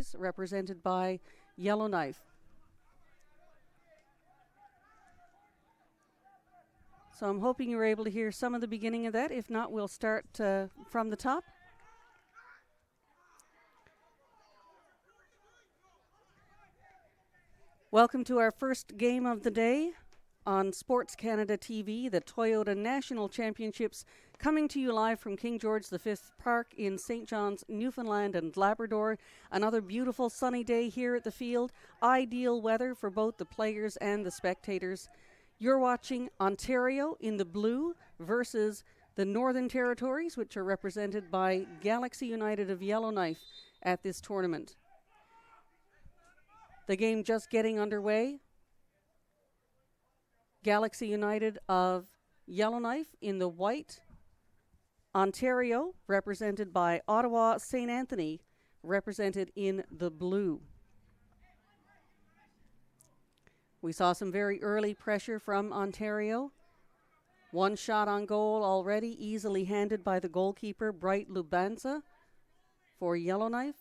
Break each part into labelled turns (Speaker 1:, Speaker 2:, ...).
Speaker 1: Territories, represented by Yellowknife. So I'm hoping you were able to hear some of the beginning of that. If not, we'll start from the top. Welcome to our first game of the day on Sports Canada TV, the Toyota National Championships, coming to you live from King George V Park in St. John's, Newfoundland and Labrador. Another beautiful sunny day here at the field. Ideal weather for both the players and the spectators. You're watching Ontario in the blue versus the Northern Territories, which are represented by Galaxy United of Yellowknife at this tournament. The game just getting underway. Galaxy United of Yellowknife in the white. Ontario, represented by Ottawa St. Anthony, represented in the blue. We saw some very early pressure from Ontario. One shot on goal already, easily handed by the goalkeeper, Bright Lubanza, for Yellowknife.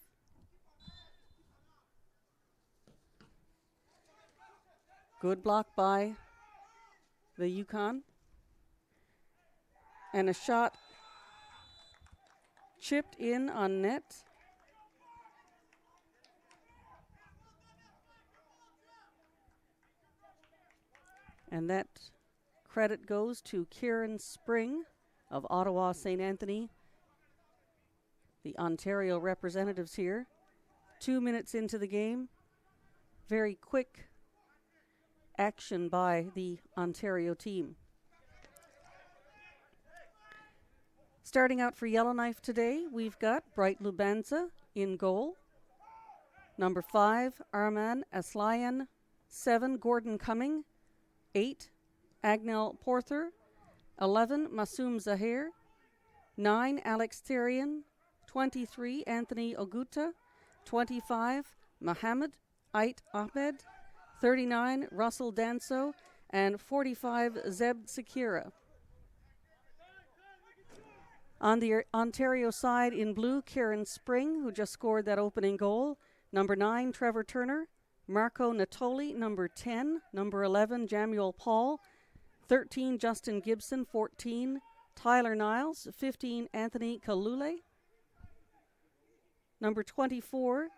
Speaker 1: Good block by the Yukon. And a shot chipped in on net. And that credit goes to Kieran Spring of Ottawa St. Anthony, the Ontario representatives here. 2 minutes into the game. Very quick action by the Ontario team. Starting out for Yellowknife today, we've got Bright Lubanza in goal. Number 5, Arman Aslayan. 7, Gordon Cumming. 8, Agnel Porther. 11, Masoom Zahir. 9, Alex Therian. 23, Anthony Oguta. 25, Mohammed Ait Ahmed. 39, Russell Danso. And 45, Zeb Sakira. On the Ontario side in blue, Kieran Spring, who just scored that opening goal. Number 9, Trevor Turner. Marco Natoli, number 10. Number 11, Jamuel Paul. 13, Justin Gibson. 14, Tyler Niles. 15, Anthony Kalule. Number 24,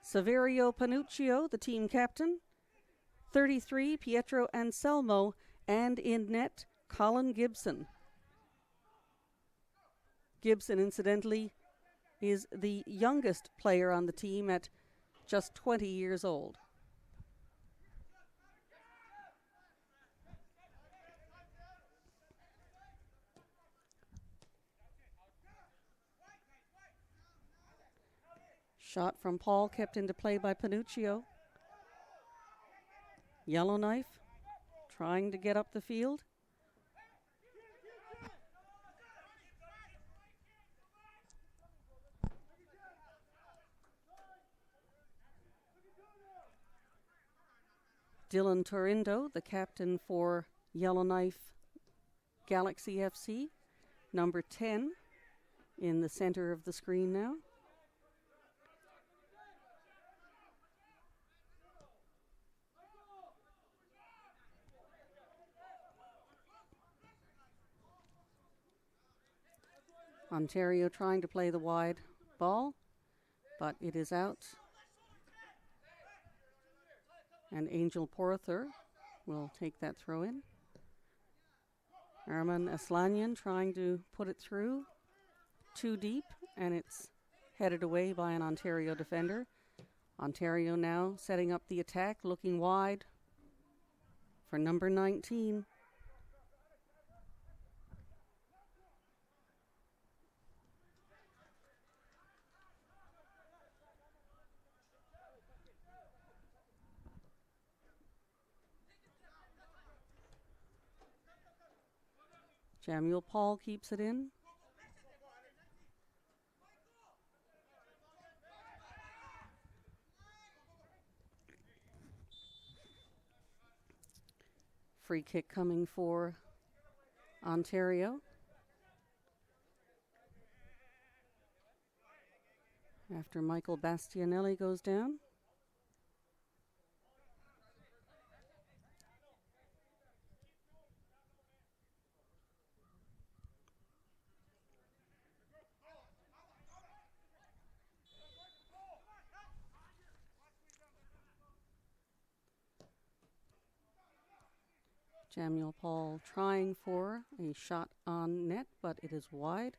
Speaker 1: Saverio Panuccio, the team captain. 33, Pietro Anselmo. And in net, Colin Gibson. Gibson, incidentally, is the youngest player on the team at just 20 years old. Shot from Paul kept into play by Panuccio. Yellowknife trying to get up the field. Dylan Torindo, the captain for Yellowknife Galaxy FC, number 10 in the center of the screen now. Ontario trying to play the wide ball, but it is out. And Angel Porther will take that throw in. Arman Aslanian trying to put it through. Too deep, and it's headed away by an Ontario defender. Ontario now setting up the attack, looking wide for number 19. Jamuel Paul keeps it in. Free kick coming for Ontario. after Michael Bastianelli goes down. Jamuel Paul trying for a shot on net, but it is wide.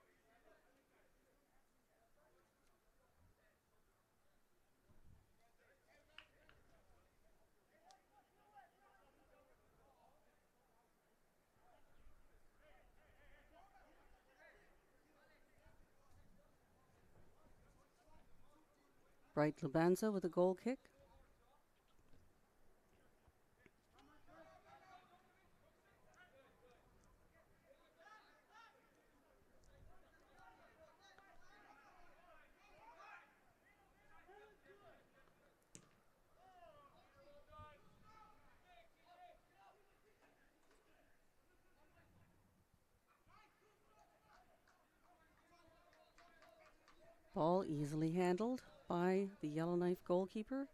Speaker 1: Bright Lubanza with a goal kick. Ball easily handled by the Yellowknife goalkeeper.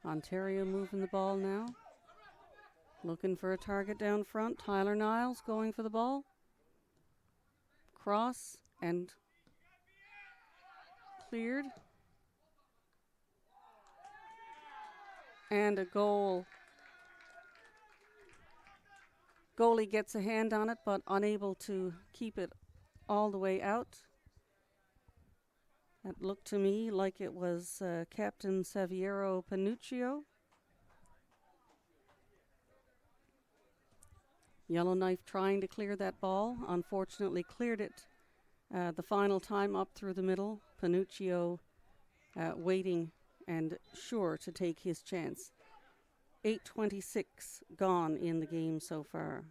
Speaker 1: Ontario moving the ball now. Looking for a target down front. Tyler Niles going for the ball. Cross and cleared. And a goal. Goalie gets a hand on it, but unable to keep it all the way out. That looked to me like it was Captain Saviero Panuccio. Yellowknife trying to clear that ball. Unfortunately cleared it the final time up through the middle. Panuccio waiting and sure to take his chance. 8:26 gone in the game so far.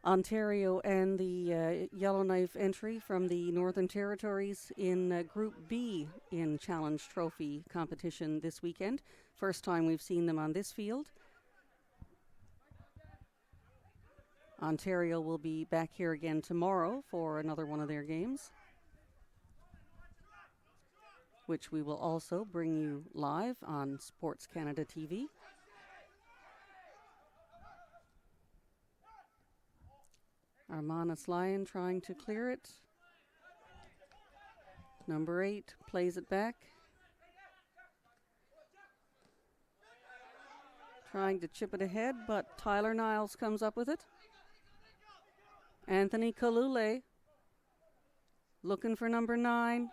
Speaker 1: Ontario and the Yellowknife entry from the Northern Territories in Group B in Challenge Trophy competition this weekend. First time we've seen them on this field. Ontario will be back here again tomorrow for another one of their games, which we will also bring you live on Sports Canada TV. Armanis Lyon trying to clear it. Number 8 plays it back. Trying to chip it ahead, but Tyler Niles comes up with it. Anthony Kalule looking for number 9.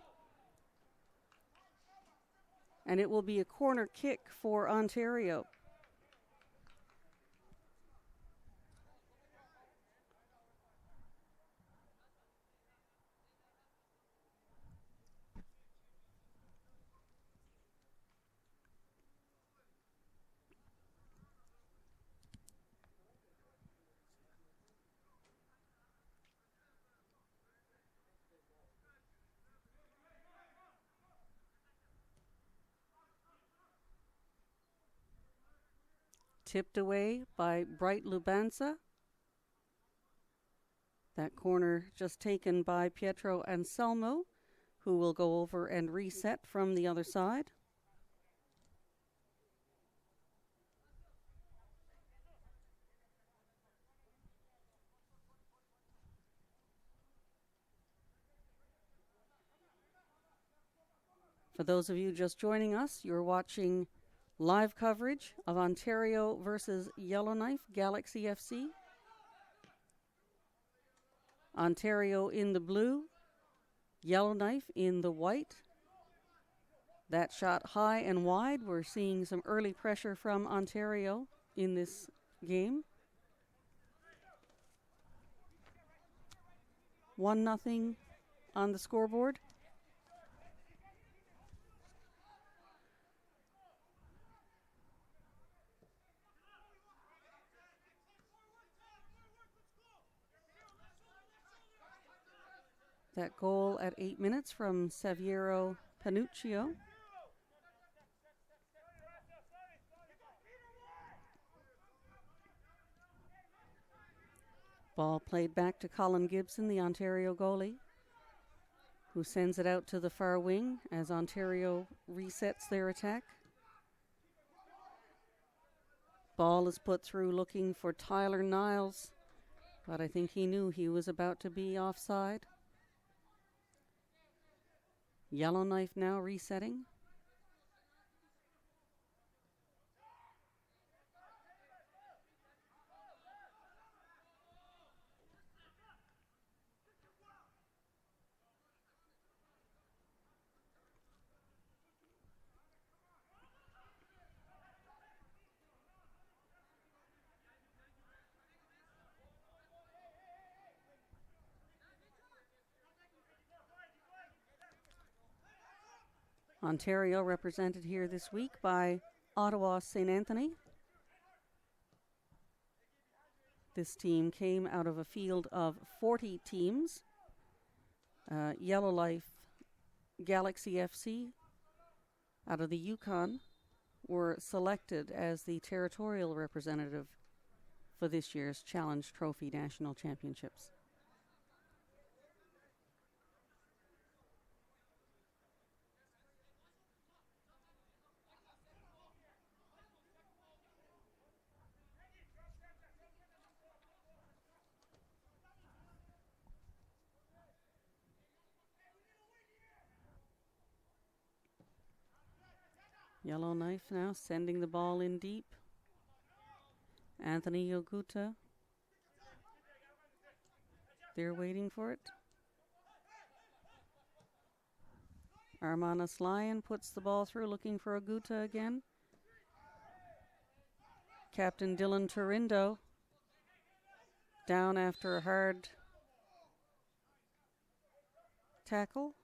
Speaker 1: And it will be a corner kick for Ontario. Tipped away by Bright Lubanza. That corner just taken by Pietro Anselmo, who will go over and reset from the other side. For those of you just joining us, you're watching live coverage of Ontario versus Yellowknife Galaxy FC. Ontario in the blue, Yellowknife in the white. That shot high and wide. We're seeing some early pressure from Ontario in this game. 1-0 on the scoreboard. That goal at 8 minutes from Saviero Panuccio. Ball played back to Colin Gibson, the Ontario goalie, who sends it out to the far wing as Ontario resets their attack. Ball is put through looking for Tyler Niles, but I think he knew he was about to be offside. Yellowknife now resetting. Ontario represented here this week by Ottawa St. Anthony. This team came out of a field of 40 teams. Yellowknife Galaxy FC out of the Yukon were selected as the territorial representative for this year's Challenge Trophy National Championships. Yellowknife now sending the ball in deep. Anthony Yoguta. They're waiting for it. Armanis Lyon puts the ball through looking for Oguta again. Captain Dylan Torindo down after a hard tackle.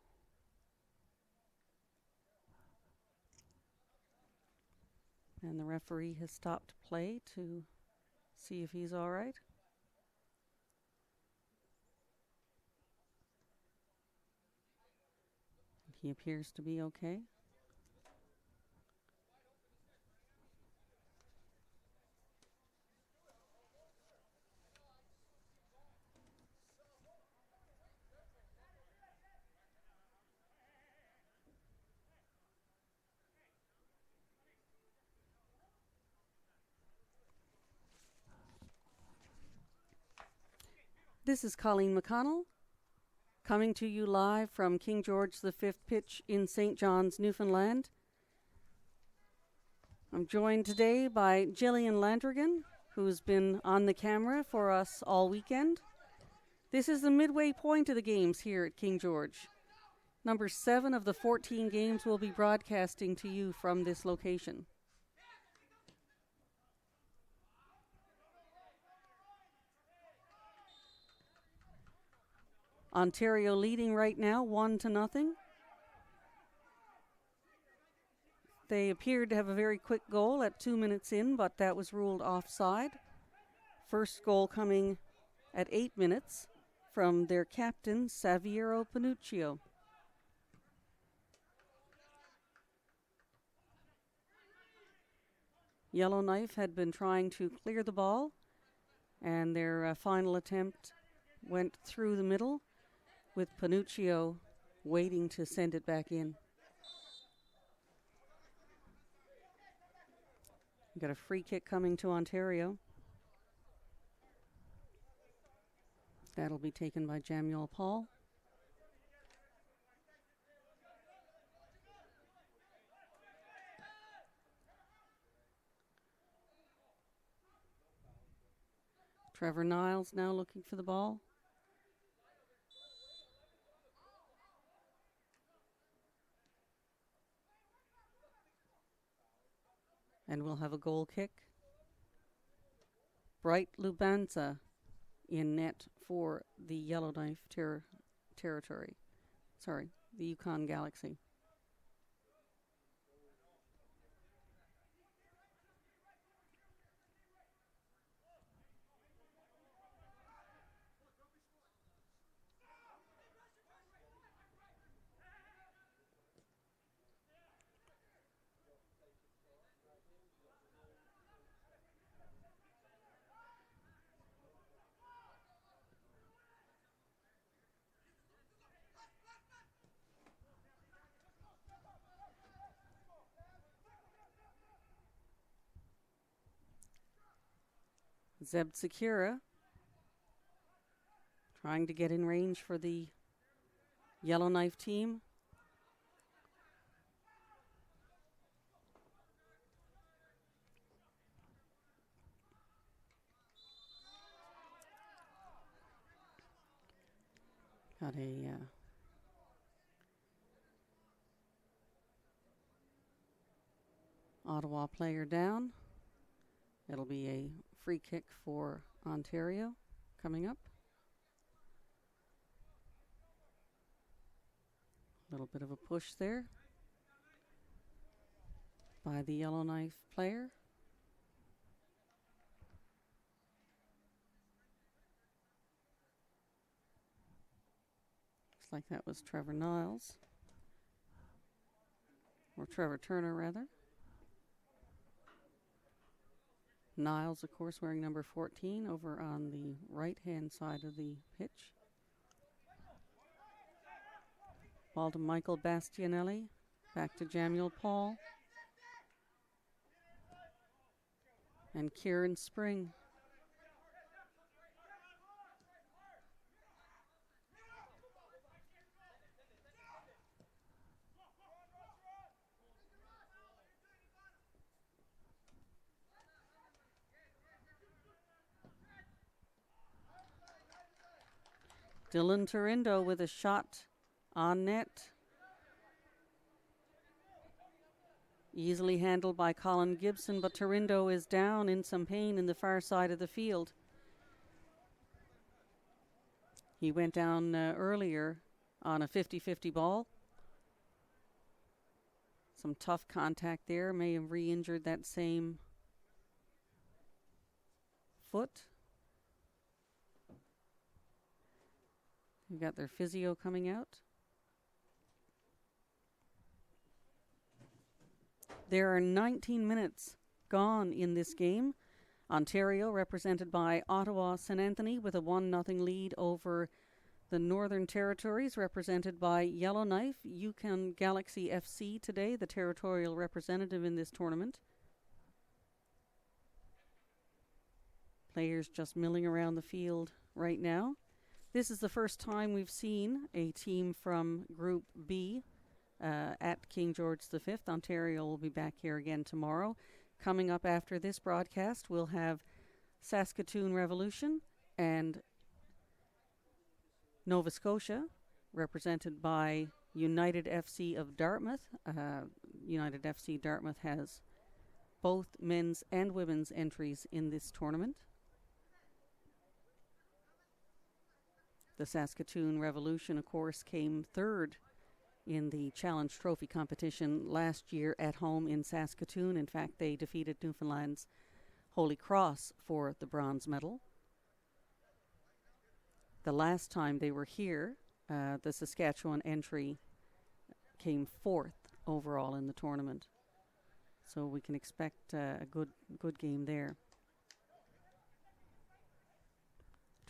Speaker 1: And the referee has stopped play to see if he's all right. He appears to be okay. This is Colleen McConnell, coming to you live from King George V pitch in St. John's, Newfoundland. I'm joined today by Jillian Landrigan, who's been on the camera for us all weekend. This is the midway point of the games here at King George. Number 7 of the 14 games will be broadcasting to you from this location. Ontario leading right now 1-0. They appeared to have a very quick goal at 2 minutes in, but that was ruled offside. First goal coming at 8 minutes from their captain, Saviero Panuccio. Yellowknife had been trying to clear the ball, and their final attempt went through the middle, with Panuccio waiting to send it back in. We've got a free kick coming to Ontario. That'll be taken by Jamuel Paul. Trevor Niles now looking for the ball. And we'll have a goal kick. Bright Lubanza in net for the Yellowknife territory. Sorry, the Yukon Galaxy. Zeb Sekira trying to get in range for the Yellowknife team. Got a Ottawa player down. It'll be a free kick for Ontario coming up. A little bit of a push there by the Yellowknife player. Looks like that was Trevor Niles. Or Trevor Turner, rather. Niles, of course, wearing number 14 over on the right-hand side of the pitch. Ball to Michael Bastianelli. Back to Jamuel Paul. And Kieran Spring. Dylan Torindo with a shot on net. Easily handled by Colin Gibson, but Torindo is down in some pain in the far side of the field. He went down earlier on a 50-50 ball. Some tough contact there. May have re-injured that same foot. We've got their physio coming out. There are 19 minutes gone in this game. Ontario, represented by Ottawa St. Anthony, with a 1-0 lead over the Northern Territories, represented by Yellowknife. Yukon Galaxy FC today, the territorial representative in this tournament. Players just milling around the field right now. This is the first time we've seen a team from Group B at King George V. Ontario will be back here again tomorrow. Coming up after this broadcast, we'll have Saskatoon Revolution and Nova Scotia, represented by United FC of Dartmouth. United FC Dartmouth has both men's and women's entries in this tournament. The Saskatoon Revolution, of course, came third in the Challenge Trophy competition last year at home in Saskatoon. In fact, they defeated Newfoundland's Holy Cross for the bronze medal. The last time they were here, the Saskatchewan entry came fourth overall in the tournament. So we can expect a good game there.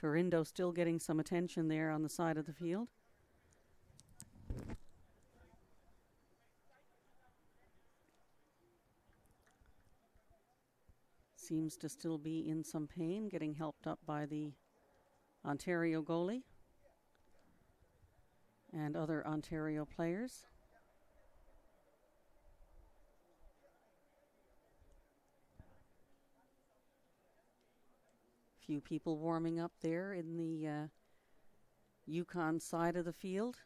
Speaker 1: Torindo still getting some attention there on the side of the field. Seems to still be in some pain, getting helped up by the Ontario goalie and other Ontario players. few people warming up there in the Yukon side of the field,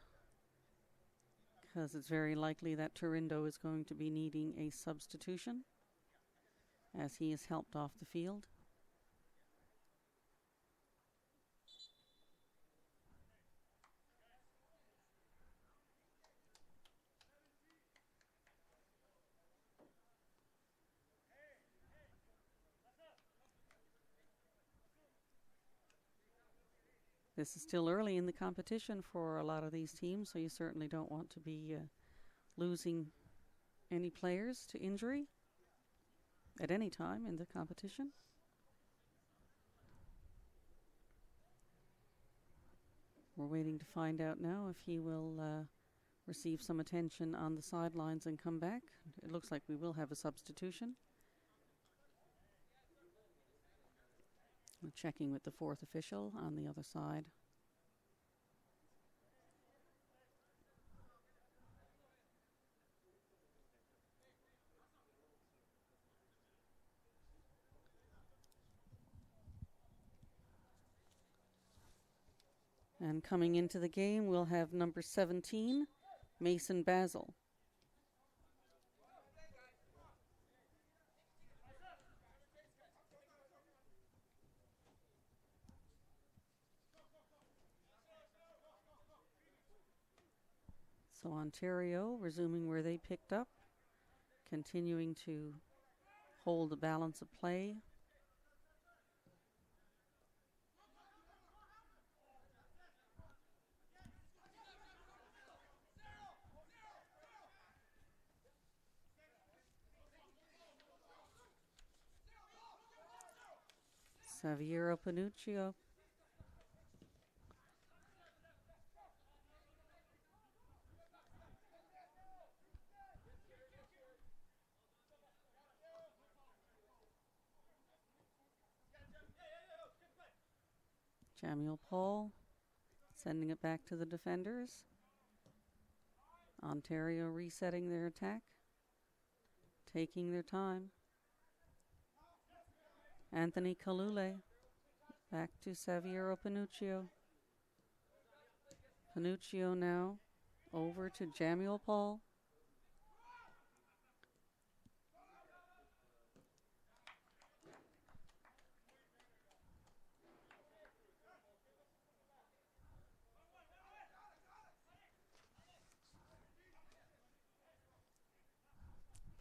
Speaker 1: because it's very likely that Turindo is going to be needing a substitution as he is helped off the field. This is still early in the competition for a lot of these teams, so you certainly don't want to be losing any players to injury at any time in the competition. We're waiting to find out now if he will receive some attention on the sidelines and come back. It looks like we will have a substitution. We're checking with the fourth official on the other side. And coming into the game, we'll have number 17, Mason Basil. So Ontario resuming where they picked up, continuing to hold the balance of play. Saviero Panuccio. Jamiel Paul sending it back to the defenders. Ontario resetting their attack, taking their time. Anthony Kalule back to Saviero Panuccio. Panuccio now over to Jamiel Paul.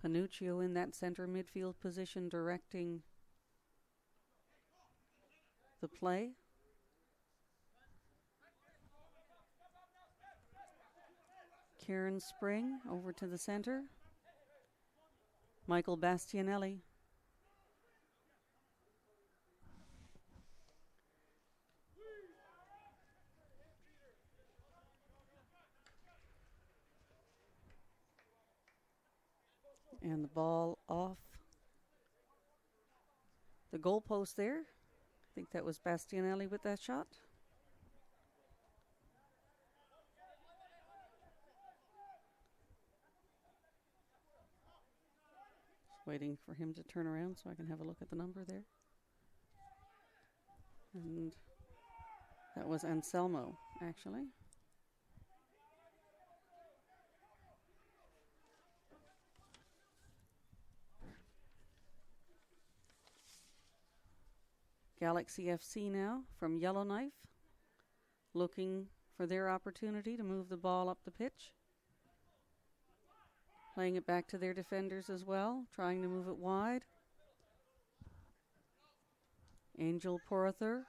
Speaker 1: Panuccio in that center midfield position directing the play. Kieran Spring over to the center. Michael Bastianelli. And the ball off the goalpost there. I think that was Bastianelli with that shot. Just waiting for him to turn around so I can have a look at the number there. And that was Anselmo, actually. Galaxy FC now from Yellowknife, looking for their opportunity to move the ball up the pitch. Playing it back to their defenders as well, trying to move it wide. Angel Porather.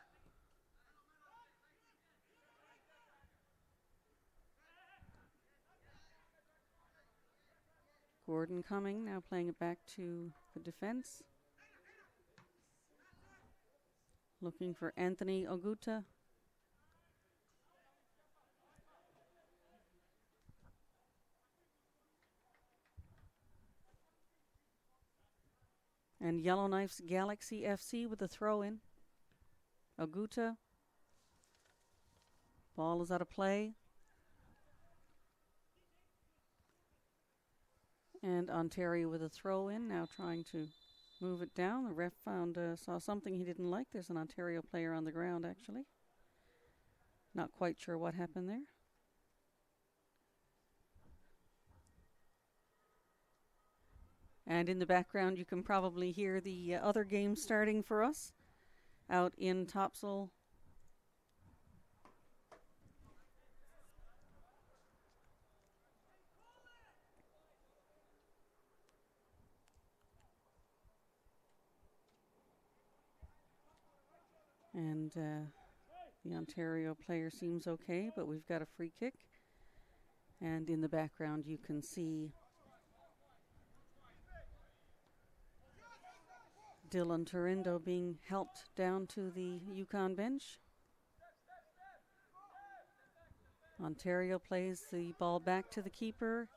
Speaker 1: Gordon Cumming now playing it back to the defense. Looking for Anthony Oguta. And Yellowknife's Galaxy FC with a throw in. Oguta. Ball is out of play. And Ontario with a throw in, now trying to move it down. The ref saw something he didn't like. There's an Ontario player on the ground, actually. Not quite sure what happened there. And in the background, you can probably hear the other game starting for us out in Topsail. And the Ontario player seems okay, but we've got a free kick. And in the background, you can see Dylan Torindo being helped down to the Yukon bench. Ontario plays the ball back to the keeper.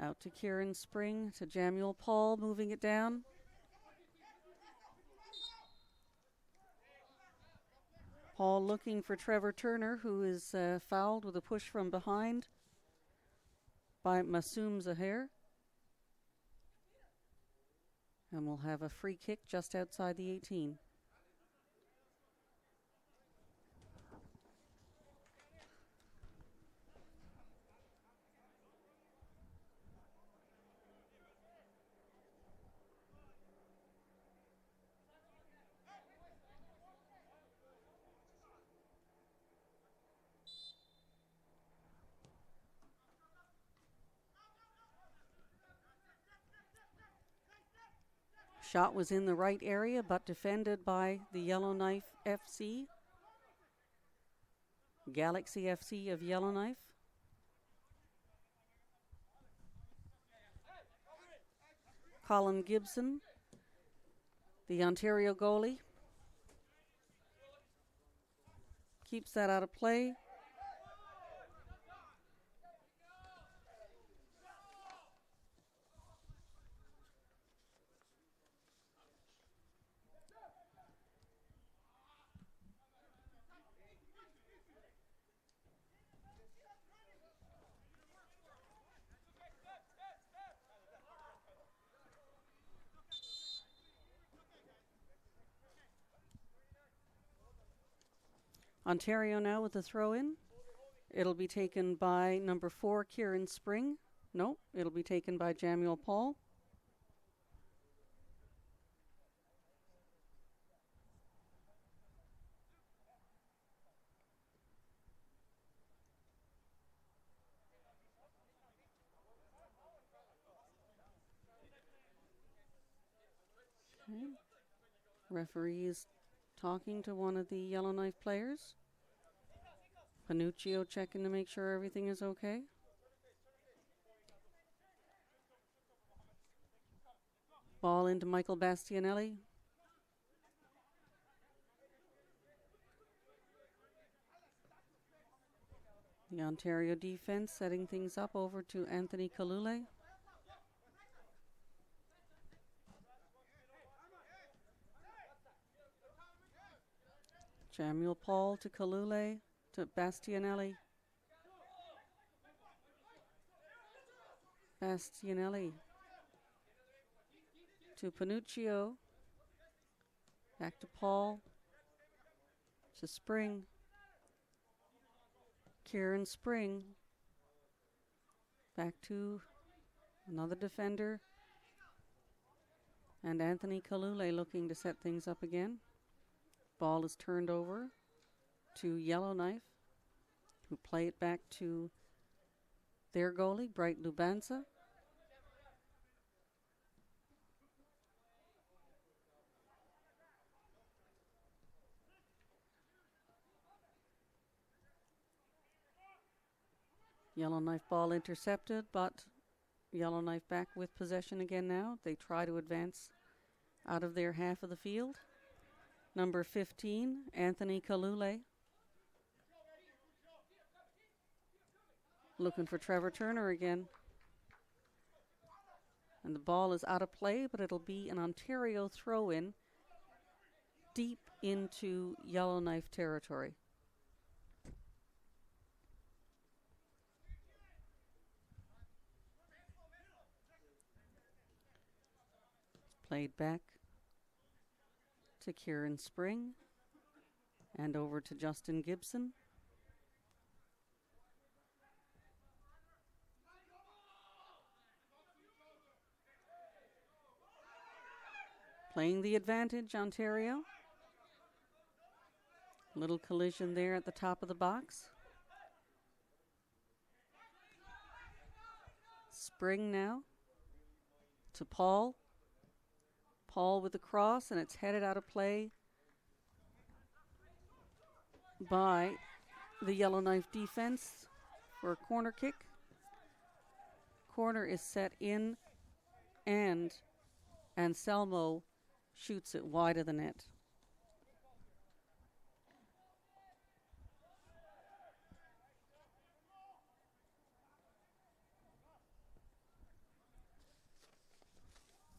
Speaker 1: Out to Kieran Spring, to Jamuel Paul, moving it down. Paul looking for Trevor Turner, who is fouled with a push from behind by Masoom Zahir. And we'll have a free kick just outside the 18. Shot was in the right area, but defended by the Yellowknife FC. Galaxy FC of Yellowknife. Colin Gibson, the Ontario goalie, keeps that out of play. Ontario now with the throw-in. It'll be taken by number 4, Kieran Spring. No, it'll be taken by Jamuel Paul. Okay. Referee is talking to one of the Yellowknife players. Panuccio checking to make sure everything is okay. Ball into Michael Bastianelli. The Ontario defense setting things up over to Anthony Kalule. Jamuel Paul to Kalule to Bastianelli. Bastianelli to Panuccio. Back to Paul. To Spring. Kieran Spring. Back to another defender. And Anthony Kalule looking to set things up again. Ball is turned over to Yellowknife, who play it back to their goalie, Bright Lubanza. Yellowknife ball intercepted, but Yellowknife back with possession again now. They try to advance out of their half of the field. Number 15, Anthony Kalule. Looking for Trevor Turner again. And the ball is out of play, but it'll be an Ontario throw-in deep into Yellowknife territory. Played back to Kieran Spring and over to Justin Gibson. Playing the advantage, Ontario. Little collision there at the top of the box. Spring now to Paul. Paul with the cross, and it's headed out of play by the Yellowknife defense for a corner kick. Corner is set in, and Anselmo shoots it wide of the net.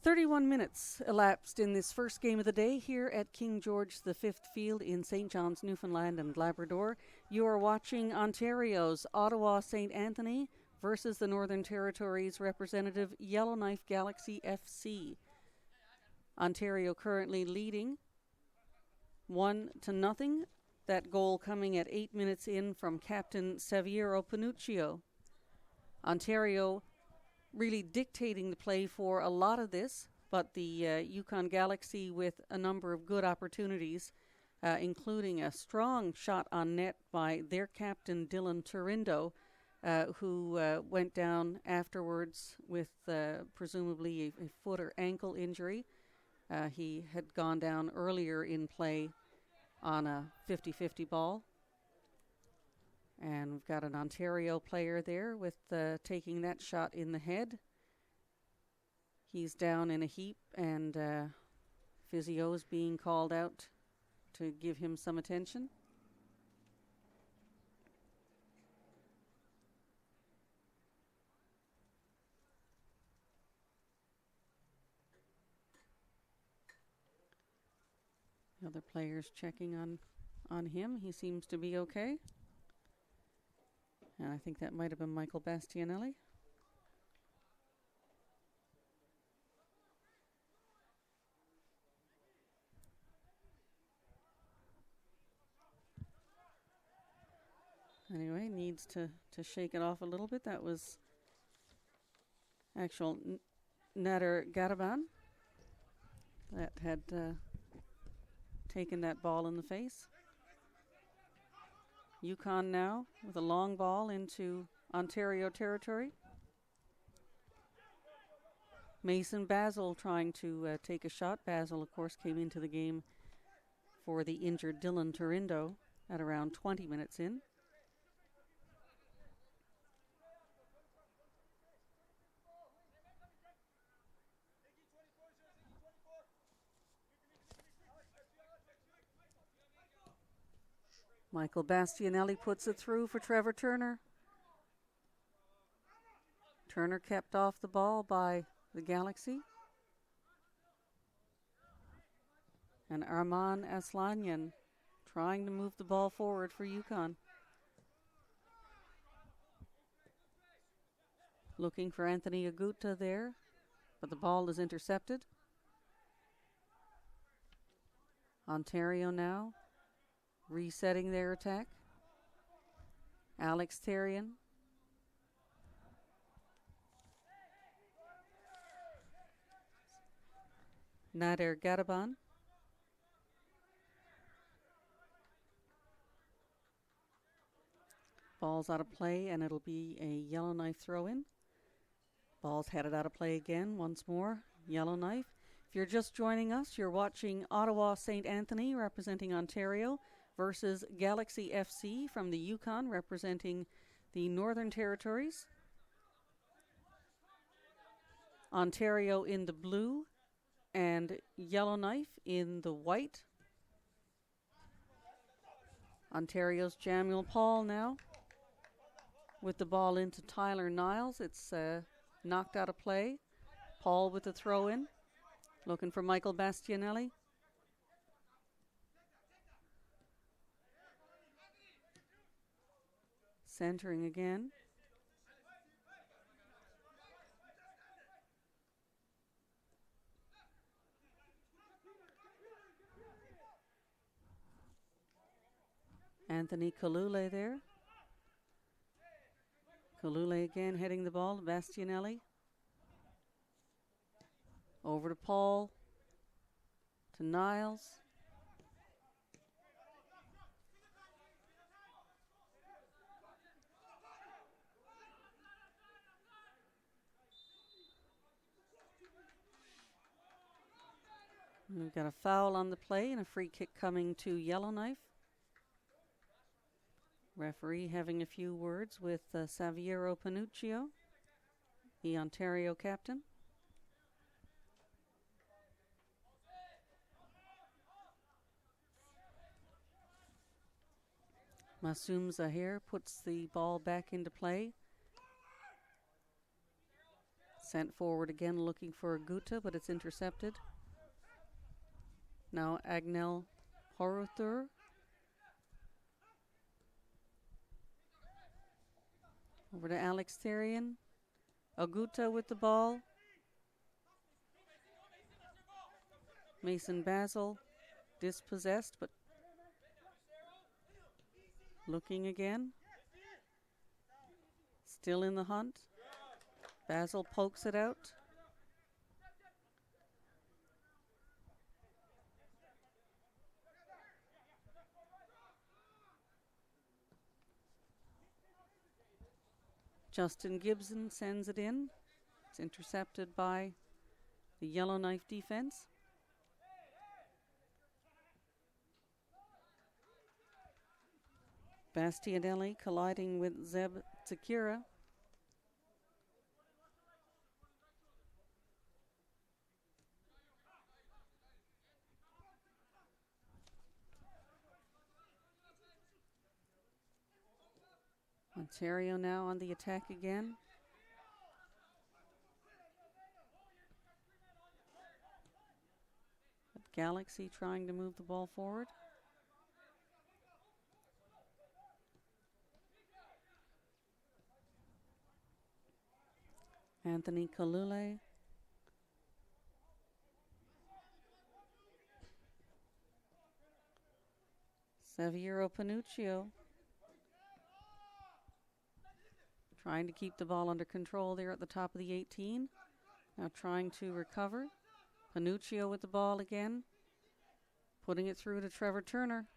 Speaker 1: "31 minutes elapsed in this first game of the day here at King George V Field in St. John's, Newfoundland and Labrador. You are watching Ontario's Ottawa St. Anthony versus the Northern Territories representative Yellowknife Galaxy FC. Ontario currently leading 1-0. That goal coming at 8 minutes in from captain Saviero Panuccio. Ontario really dictating the play for a lot of this, but the Yukon Galaxy with a number of good opportunities, including a strong shot on net by their captain Dylan Turindo, who went down afterwards with presumably a foot or ankle injury. He had gone down earlier in play on a 50-50 ball. And we've got an Ontario player there with taking that shot in the head. He's down in a heap, and physio's being called out to give him some attention. The other players checking on him. He seems to be okay. And I think that might have been Michael Bastianelli. Anyway, needs to shake it off a little bit. That was actual Nader Garaban that had taken that ball in the face. Yukon now with a long ball into Ontario territory. Mason Basil trying to take a shot. Basil, of course, came into the game for the injured Dylan Turindo at around 20 minutes in. Michael Bastianelli puts it through for Trevor Turner. Turner kept off the ball by the Galaxy. And Arman Aslanyan trying to move the ball forward for Yukon. Looking for Anthony Aguta there, but the ball is intercepted. Ontario now resetting their attack. Alex Therian. Nader Garaban. Ball's out of play, and it'll be a Yellowknife throw-in. Ball's headed out of play again once more. Yellowknife. If you're just joining us, you're watching Ottawa St. Anthony representing Ontario versus Galaxy FC from the Yukon representing the Northern Territories. Ontario in the blue and Yellowknife in the white. Ontario's Jamuel Paul now with the ball into Tyler Niles. It's knocked out of play. Paul with the throw-in. Looking for Michael Bastianelli. Centering again. Anthony Kalule there. Kalule again heading the ball to Bastianelli. Over to Paul. To Niles. We've got a foul on the play and a free kick coming to Yellowknife. Referee having a few words with Saviero Panuccio, the Ontario captain. Masoum Zahir puts the ball back into play. Sent forward again looking for Aguta, but it's intercepted. Now Agnel Horuthur. Over to Alex Therian. Aguta with the ball. Mason Basil dispossessed, but looking again. Still in the hunt. Basil pokes it out. Justin Gibson sends it in. It's intercepted by the Yellowknife defense. Bastianelli colliding with Zeb Zakira. Ontario now on the attack again. But Galaxy trying to move the ball forward. Anthony Kalule. Saviero Panuccio. Trying to keep the ball under control there at the top of the 18. Now trying to recover. Panuccio with the ball again. Putting it through to Trevor Turner.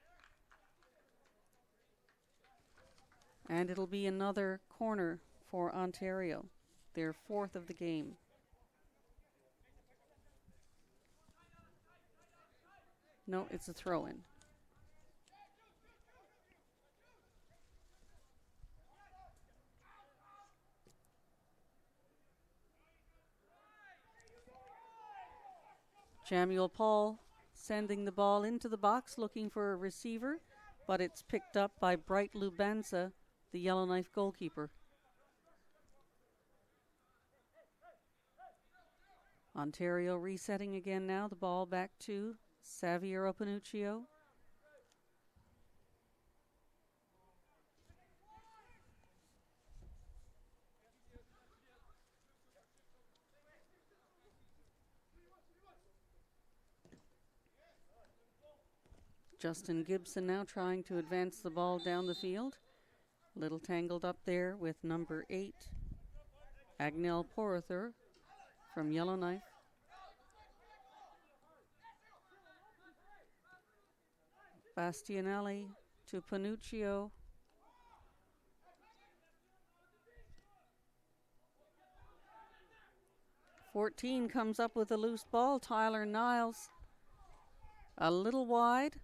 Speaker 1: And it'll be another corner for Ontario. Their fourth of the game. No, it's a throw-in. Samuel Paul sending the ball into the box looking for a receiver, but it's picked up by Bright Lubanza, the Yellowknife goalkeeper. Ontario resetting again now. The ball back to Saviero Panuccio. Justin Gibson now trying to advance the ball down the field. A little tangled up there with number 8, Agnel Porother from Yellowknife. Bastianelli to Panuccio. "14 comes up with a loose ball. Tyler Niles a little wide.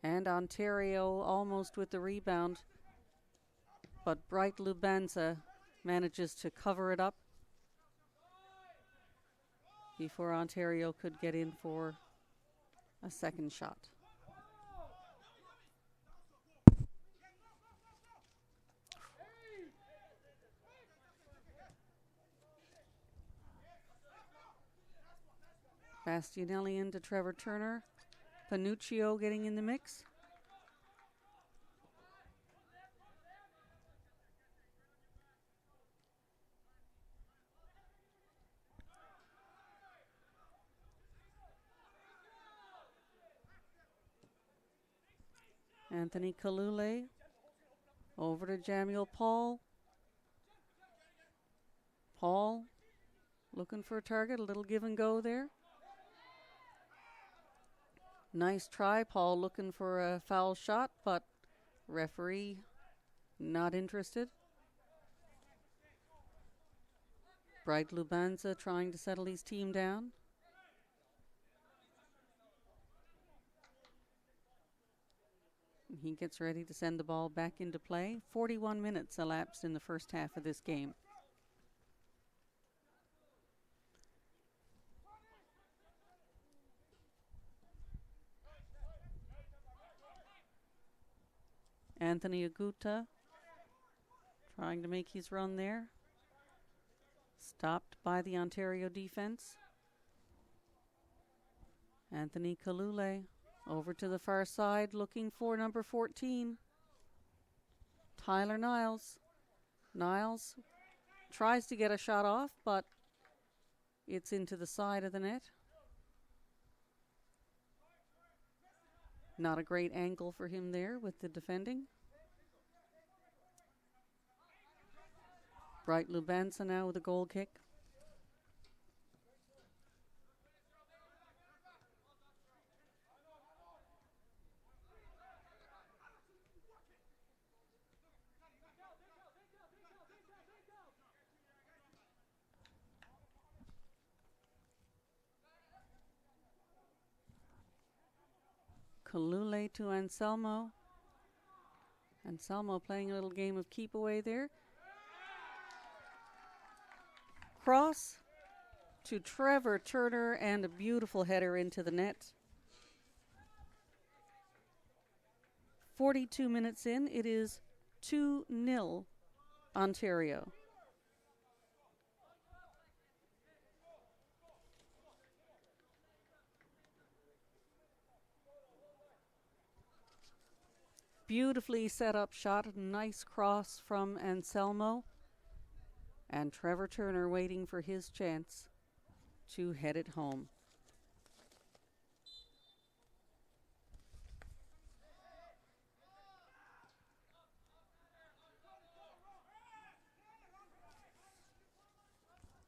Speaker 1: And Ontario almost with the rebound. But Bright Lubanza manages to cover it up before Ontario could get in for a second shot. Bastianelli into Trevor Turner. Panuccio getting in the mix. Anthony Kalule over to Jamiel Paul. Paul looking for a target, a little give and go there. Nice try, Paul looking for a foul shot, but referee not interested. Bright Lubanza trying to settle his team down. He gets ready to send the ball back into play. 41 minutes elapsed in the first half of this game. Anthony Aguta trying to make his run there. Stopped by the Ontario defense. Anthony Kalule over to the far side looking for number 14. Tyler Niles. Niles tries to get a shot off, but it's into the side of the net. Not a great angle for him there with the defending. Bright Lubanza now with a goal kick. Kalule to Anselmo. Anselmo playing a little game of keep away there. Cross to Trevor Turner and a beautiful header into the net. 42 minutes in, it is 2-0 Ontario. Beautifully set up shot, nice cross from Anselmo. And Trevor Turner waiting for his chance to head it home.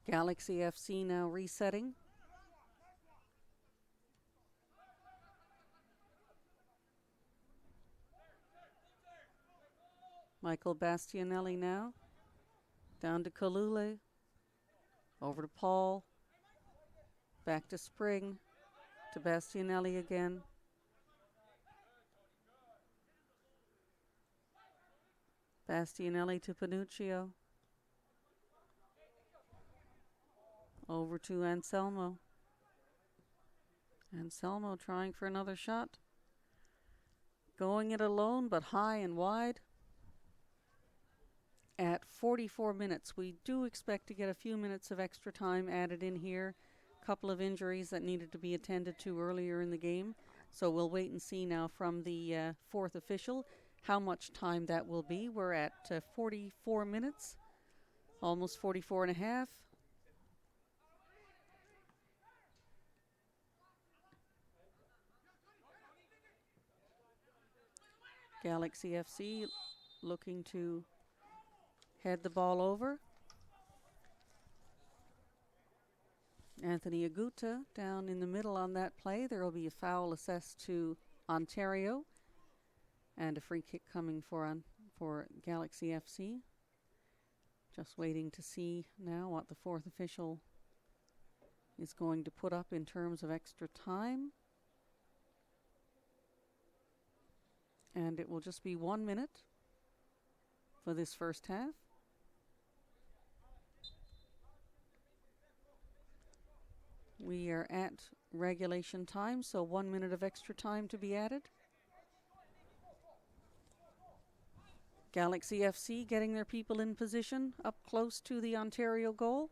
Speaker 1: Galaxy FC now resetting. Michael Bastianelli now. Down to Kalule. Over to Paul. Back to Spring. To Bastianelli again. Bastianelli to Panuccio. Over to Anselmo. Anselmo trying for another shot. Going it alone, but high and wide. At 44 minutes, we do expect to get a few minutes of extra time added in here. A couple of injuries that needed to be attended to earlier in the game. So we'll wait and see now from the fourth official how much time that will be. We're at 44 minutes, almost 44 and a half. Galaxy FC looking to head the ball over. Anthony Aguta down in the middle on that play. There will be a foul assessed to Ontario and a free kick coming for Galaxy FC. Just waiting to see now what the fourth official is going to put up in terms of extra time. And it will just be 1 minute for this first half. We are at regulation time, so 1 minute of extra time to be added. Galaxy FC getting their people in position up close to the Ontario goal.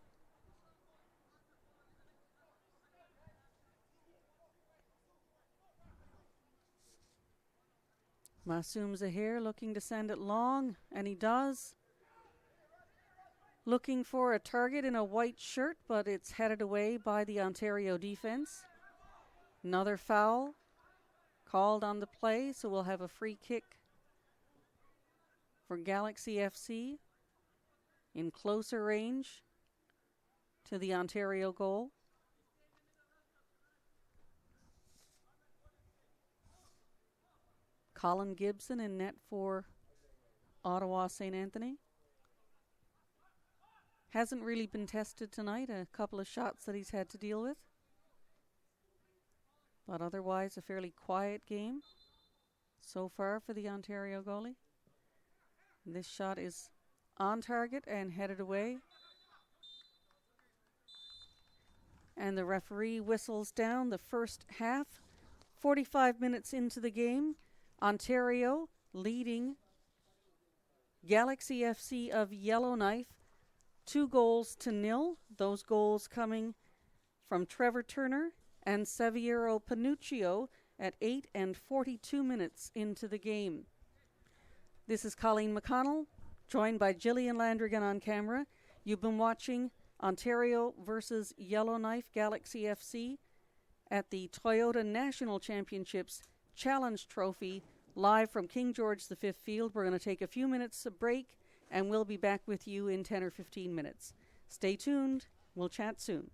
Speaker 1: Masoom Zahir looking to send it long, and he does. Looking for a target in a white shirt, but it's headed away by the Ontario defense. Another foul called on the play, so we'll have a free kick for Galaxy FC in closer range to the Ontario goal. Colin Gibson in net for Ottawa St. Anthony. Hasn't really been tested tonight, a couple of shots that he's had to deal with. But otherwise a fairly quiet game so far for the Ontario goalie. This shot is on target and headed away. And the referee whistles down the first half. 45 minutes into the game, Ontario leading Galaxy FC of Yellowknife 2-0. Those goals coming from Trevor Turner and Saviero Panuccio at 8 and 42 minutes into the game. This is Colleen McConnell, joined by Gillian Landrigan on camera. You've been watching Ontario versus Yellowknife Galaxy FC at the Toyota National Championships Challenge Trophy, live from King George V Field. We're going to take a few minutes of break, and we'll be back with you in 10 or 15 minutes. Stay tuned. We'll chat soon.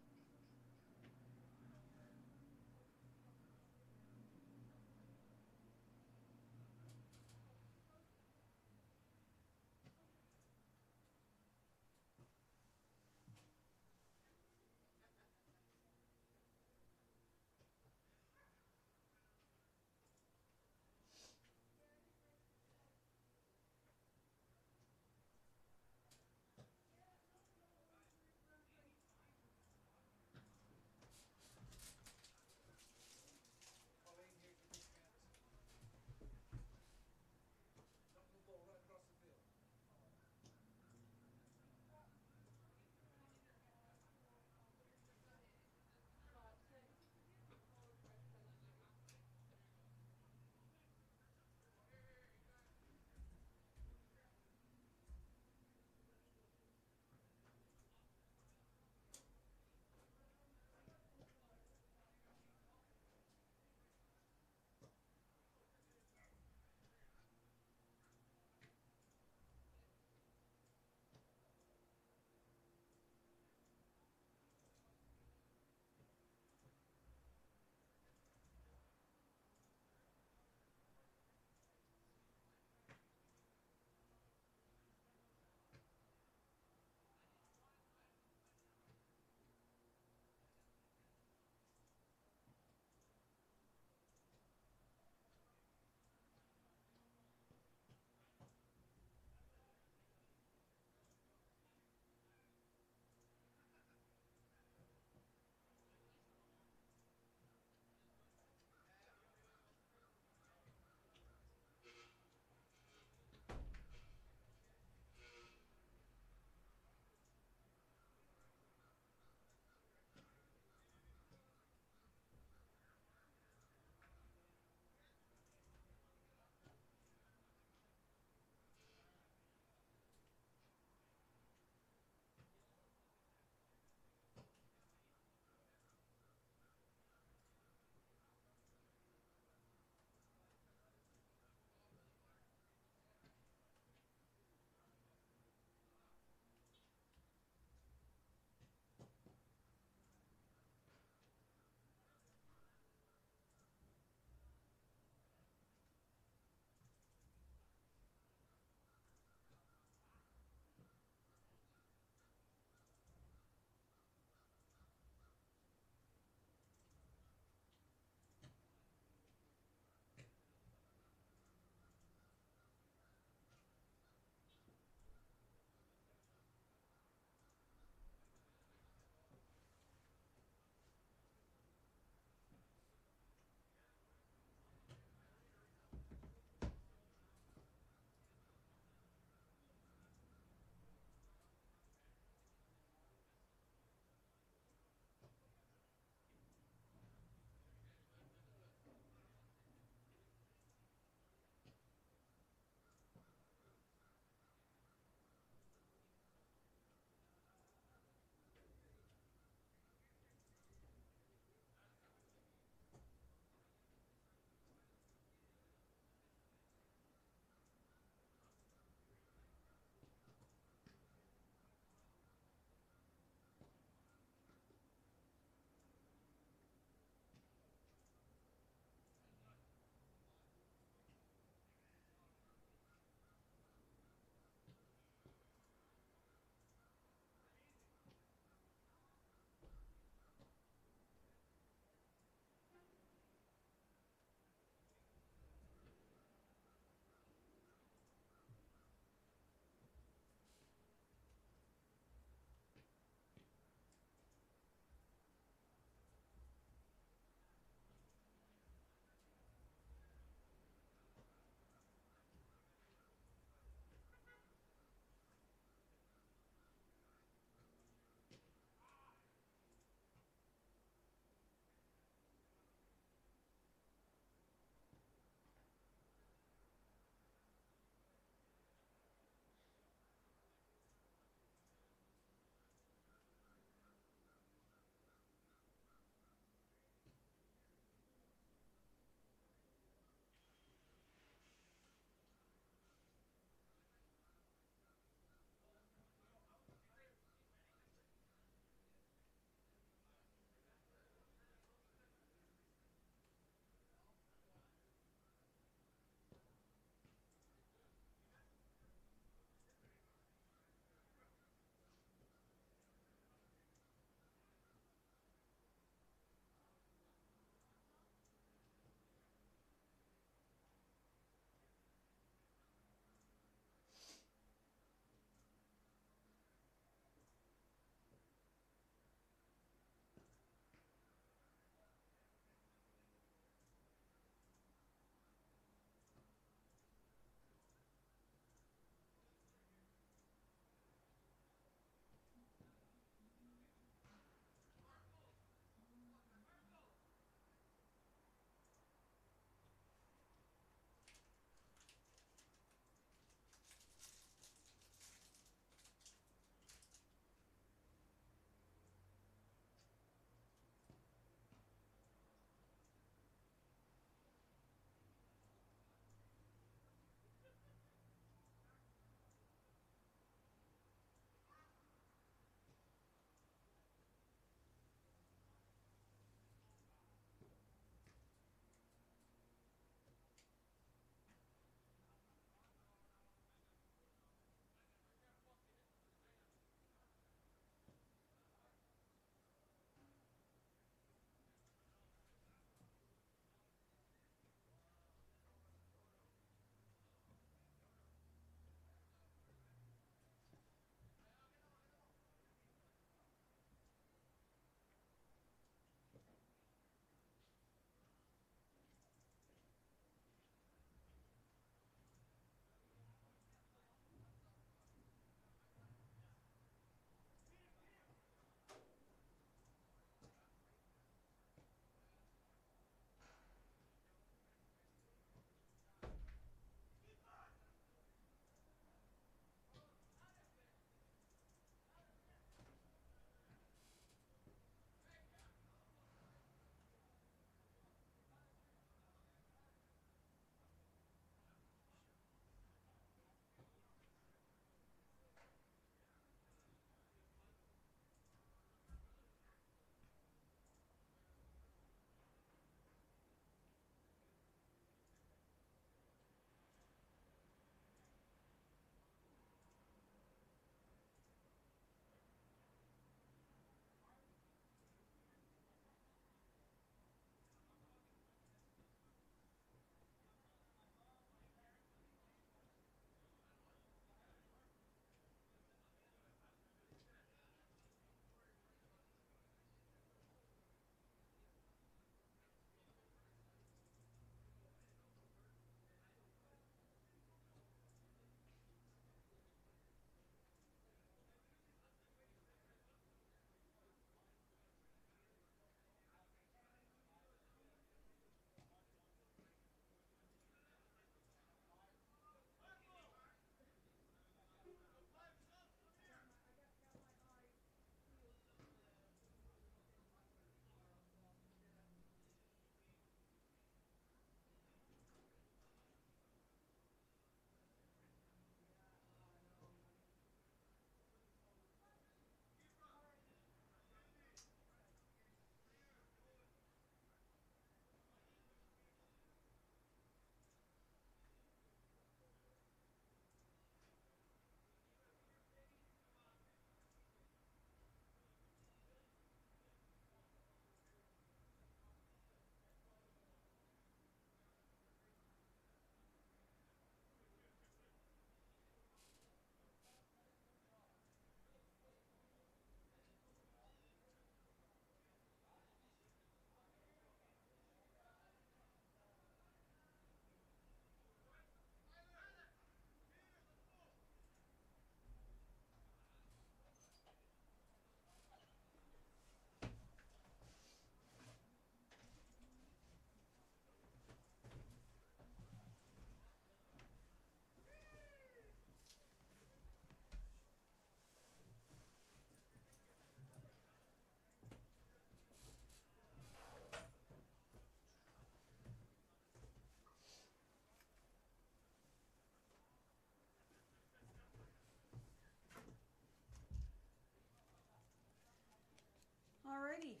Speaker 1: ready.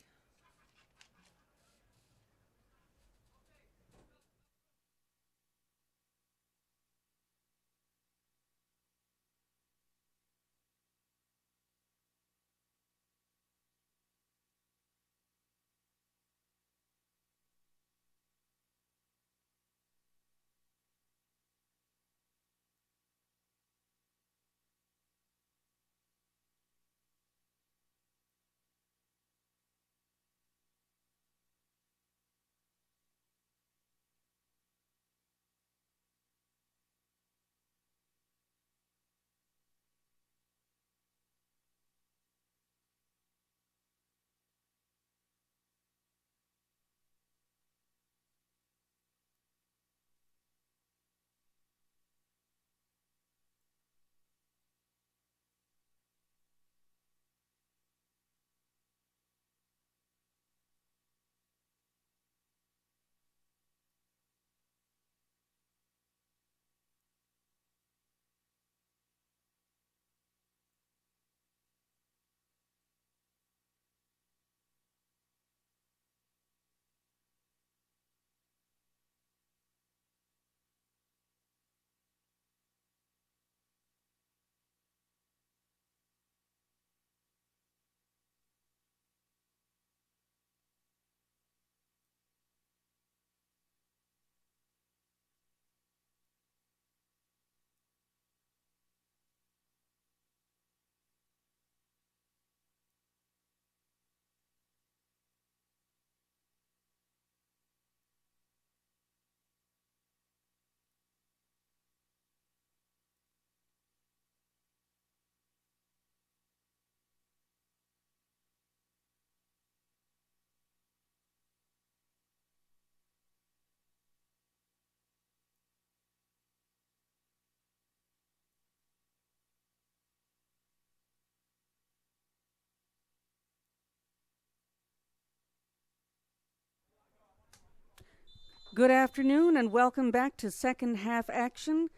Speaker 1: Good afternoon and welcome back to second half action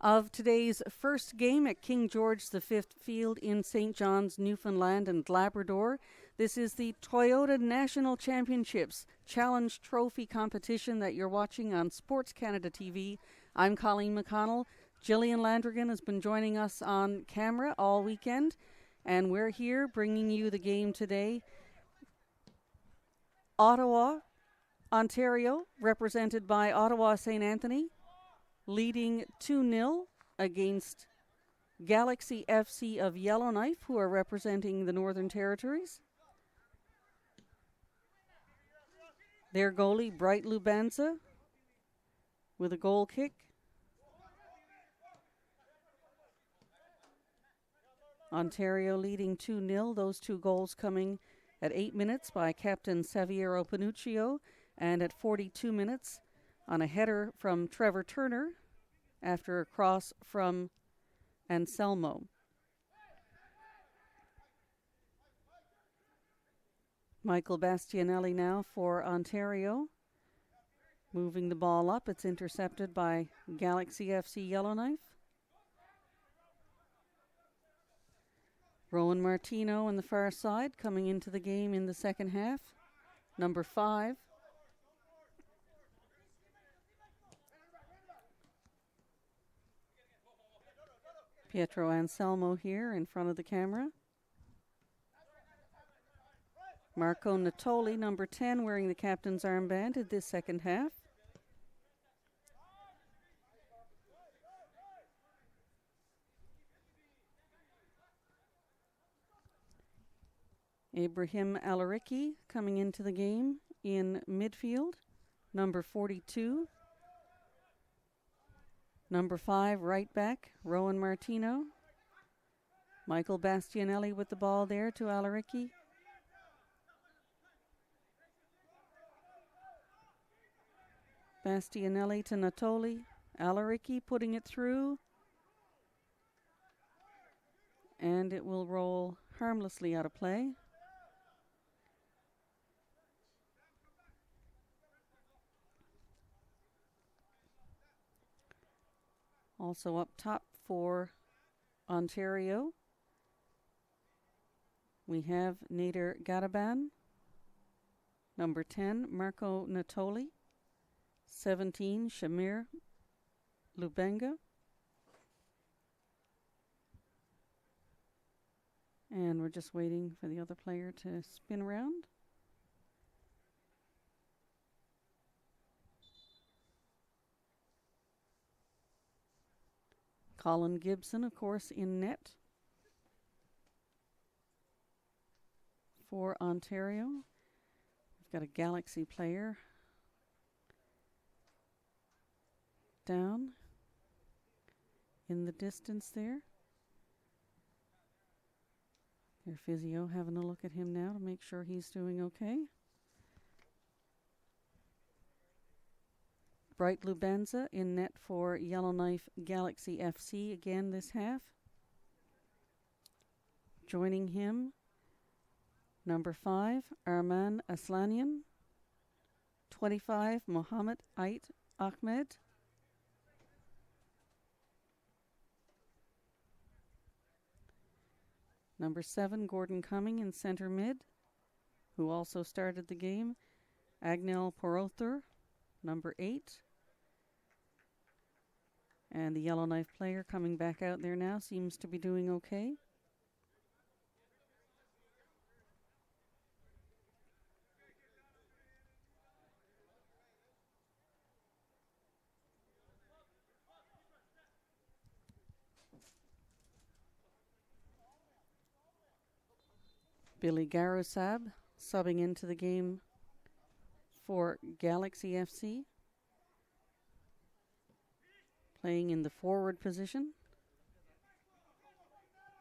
Speaker 1: of today's first game at King George V Field in St. John's, Newfoundland and Labrador. This is the Toyota National Championships Challenge Trophy competition that you're watching on Sports Canada TV. I'm Colleen McConnell. Gillian Landrigan has been joining us on camera all weekend, and we're here bringing you the game today. Ottawa, Ontario, represented by Ottawa St. Anthony, leading 2-0 against Galaxy FC of Yellowknife, who are representing the Northern Territories. Their goalie, Bright Lubanza, with a goal kick. Ontario leading 2-0, those two goals coming at 8 minutes by Captain Saviero Panuccio, and at 42 minutes on a header from Trevor Turner after a cross from Anselmo. Michael Bastianelli now for Ontario. Moving the ball up, it's intercepted by Galaxy FC Yellowknife. Rowan Martino on the far side coming into the game in the second half. Number 5. Pietro Anselmo here in front of the camera. Marco Natoli, number 10, wearing the captain's armband in this second half. Ibrahim Alariki coming into the game in midfield, number 42. Number 5, right back, Rowan Martino. Michael Bastianelli with the ball there to Alariki. Bastianelli to Natoli. Alariki putting it through. And it will roll harmlessly out of play. Also up top for Ontario, we have Nader Gadaban Number 10, Marco Natoli. 17, Shamir Lubenga. And we're just waiting for the other player to spin around. Colin Gibson, of course, in net for Ontario. We've got a Galaxy player down in the distance there. Their physio having a look at him now to make sure he's doing okay. Bright Lubenza in net for Yellowknife Galaxy FC again this half. Joining him, number 5, Arman Aslanian. 25, Mohammed Ait Ahmed. Number 7, Gordon Cumming in center mid, who also started the game. Agnel Porothur, number 8. And the Yellowknife player coming back out there now seems to be doing okay. Billy Garusab subbing into the game for Galaxy FC. Playing in the forward position.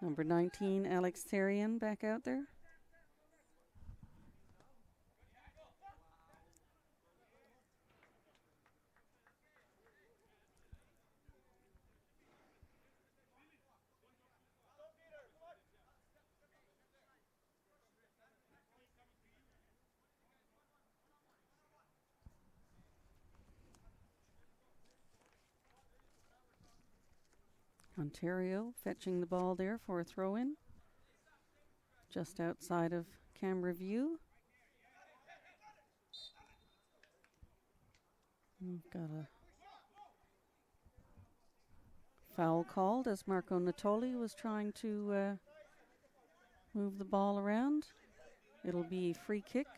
Speaker 1: Number 19, Alex Therian back out there. Ontario fetching the ball there for a throw-in. Just outside of camera view. We've got a foul called as Marco Natoli was trying to move the ball around. It'll be free kick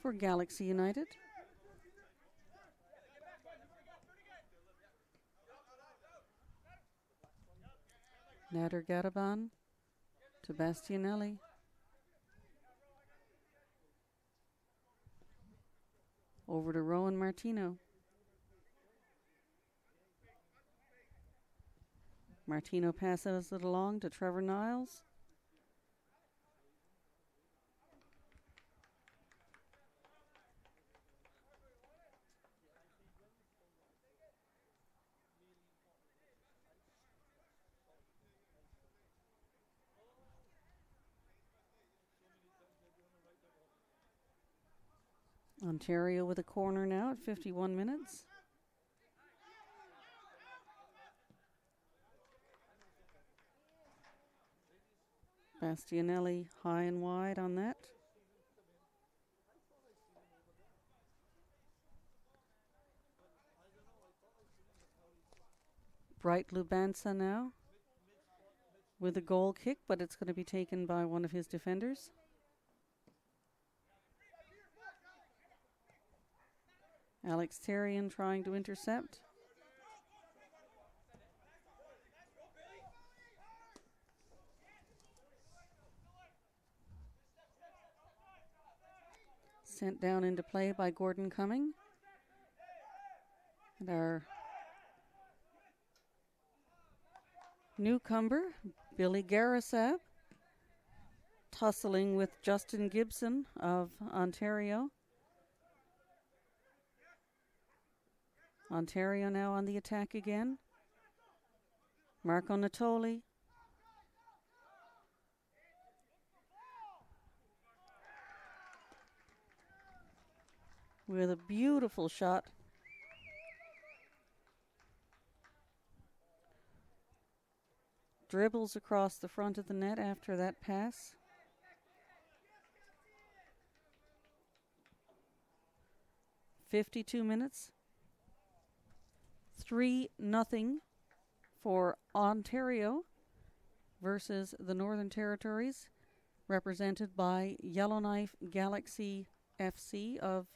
Speaker 1: for Galaxy United. Nader Garaban to Bastianelli. Over to Rowan Martino. Martino passes it along to Trevor Niles. Ontario with a corner now at 51 minutes. Bastianelli high and wide on that. Bright Lubansa now with a goal kick, but it's going to be taken by one of his defenders. Alex Therian trying to intercept. Sent down into play by Gordon Cumming. And our newcomer, Billy Garasab, tussling with Justin Gibson of Ontario. Ontario now on the attack again. Marco Natoli. With a beautiful shot. Dribbles across the front of the net after that pass. 52 minutes. 3-0 for Ontario versus the Northern Territories, represented by Yellowknife Galaxy FC of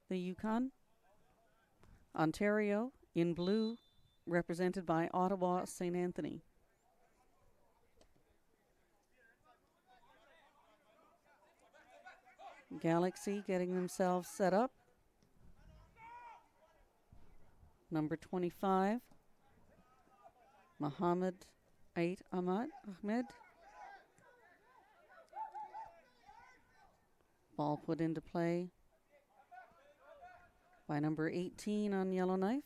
Speaker 1: the Yukon. Ontario in blue, represented by Ottawa St. Anthony. Galaxy getting themselves set up. Number 25, Mohammed Ahmed. Ball put into play by number 18 on Yellowknife.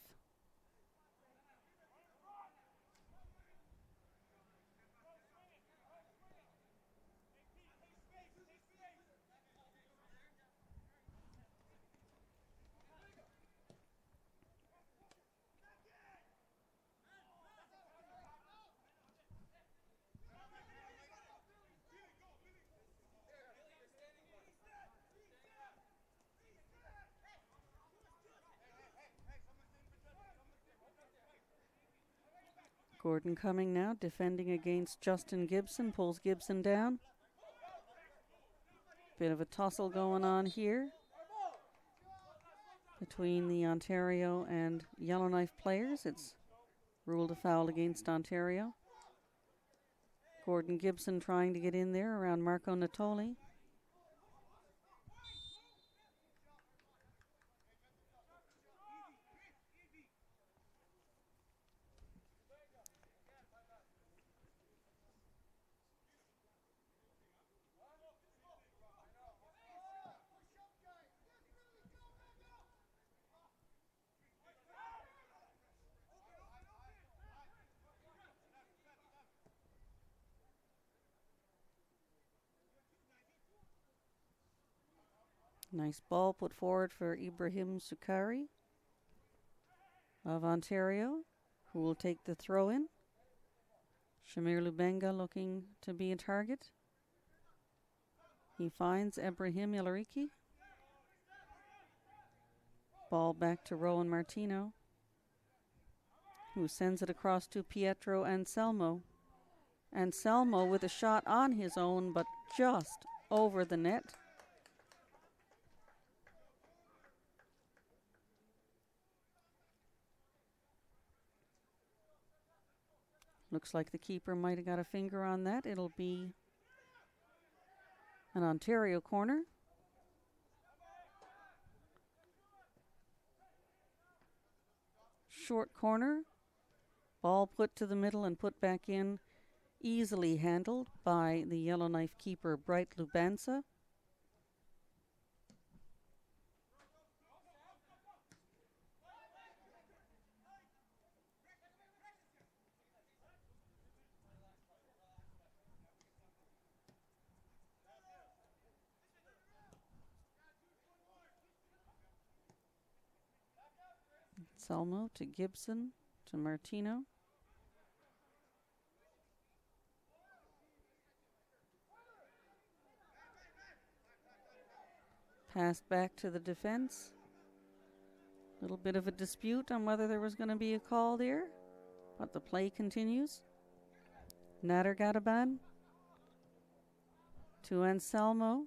Speaker 1: Gordon Cumming now defending against Justin Gibson, pulls Gibson down. Bit of a tussle going on here between the Ontario and Yellowknife players. It's ruled a foul against Ontario. Gordon Gibson trying to get in there around Marco Natoli. Nice ball put forward for Ibrahim Sukari of Ontario, who will take the throw in. Shamir Lubenga looking to be a target. He finds Ibrahim Ilariki. Ball back to Rowan Martino, who sends it across to Pietro Anselmo. Anselmo with a shot on his own, but just over the net. Looks like the keeper might have got a finger on that. It'll be an Ontario corner. Short corner. Ball put to the middle and put back in. Easily handled by the Yellowknife keeper, Bright Lubansa. Selmo to Gibson to Martino. Passed back to the defense. Little bit of a dispute on whether there was going to be a call there, but the play continues. Nader Gadaban to Anselmo.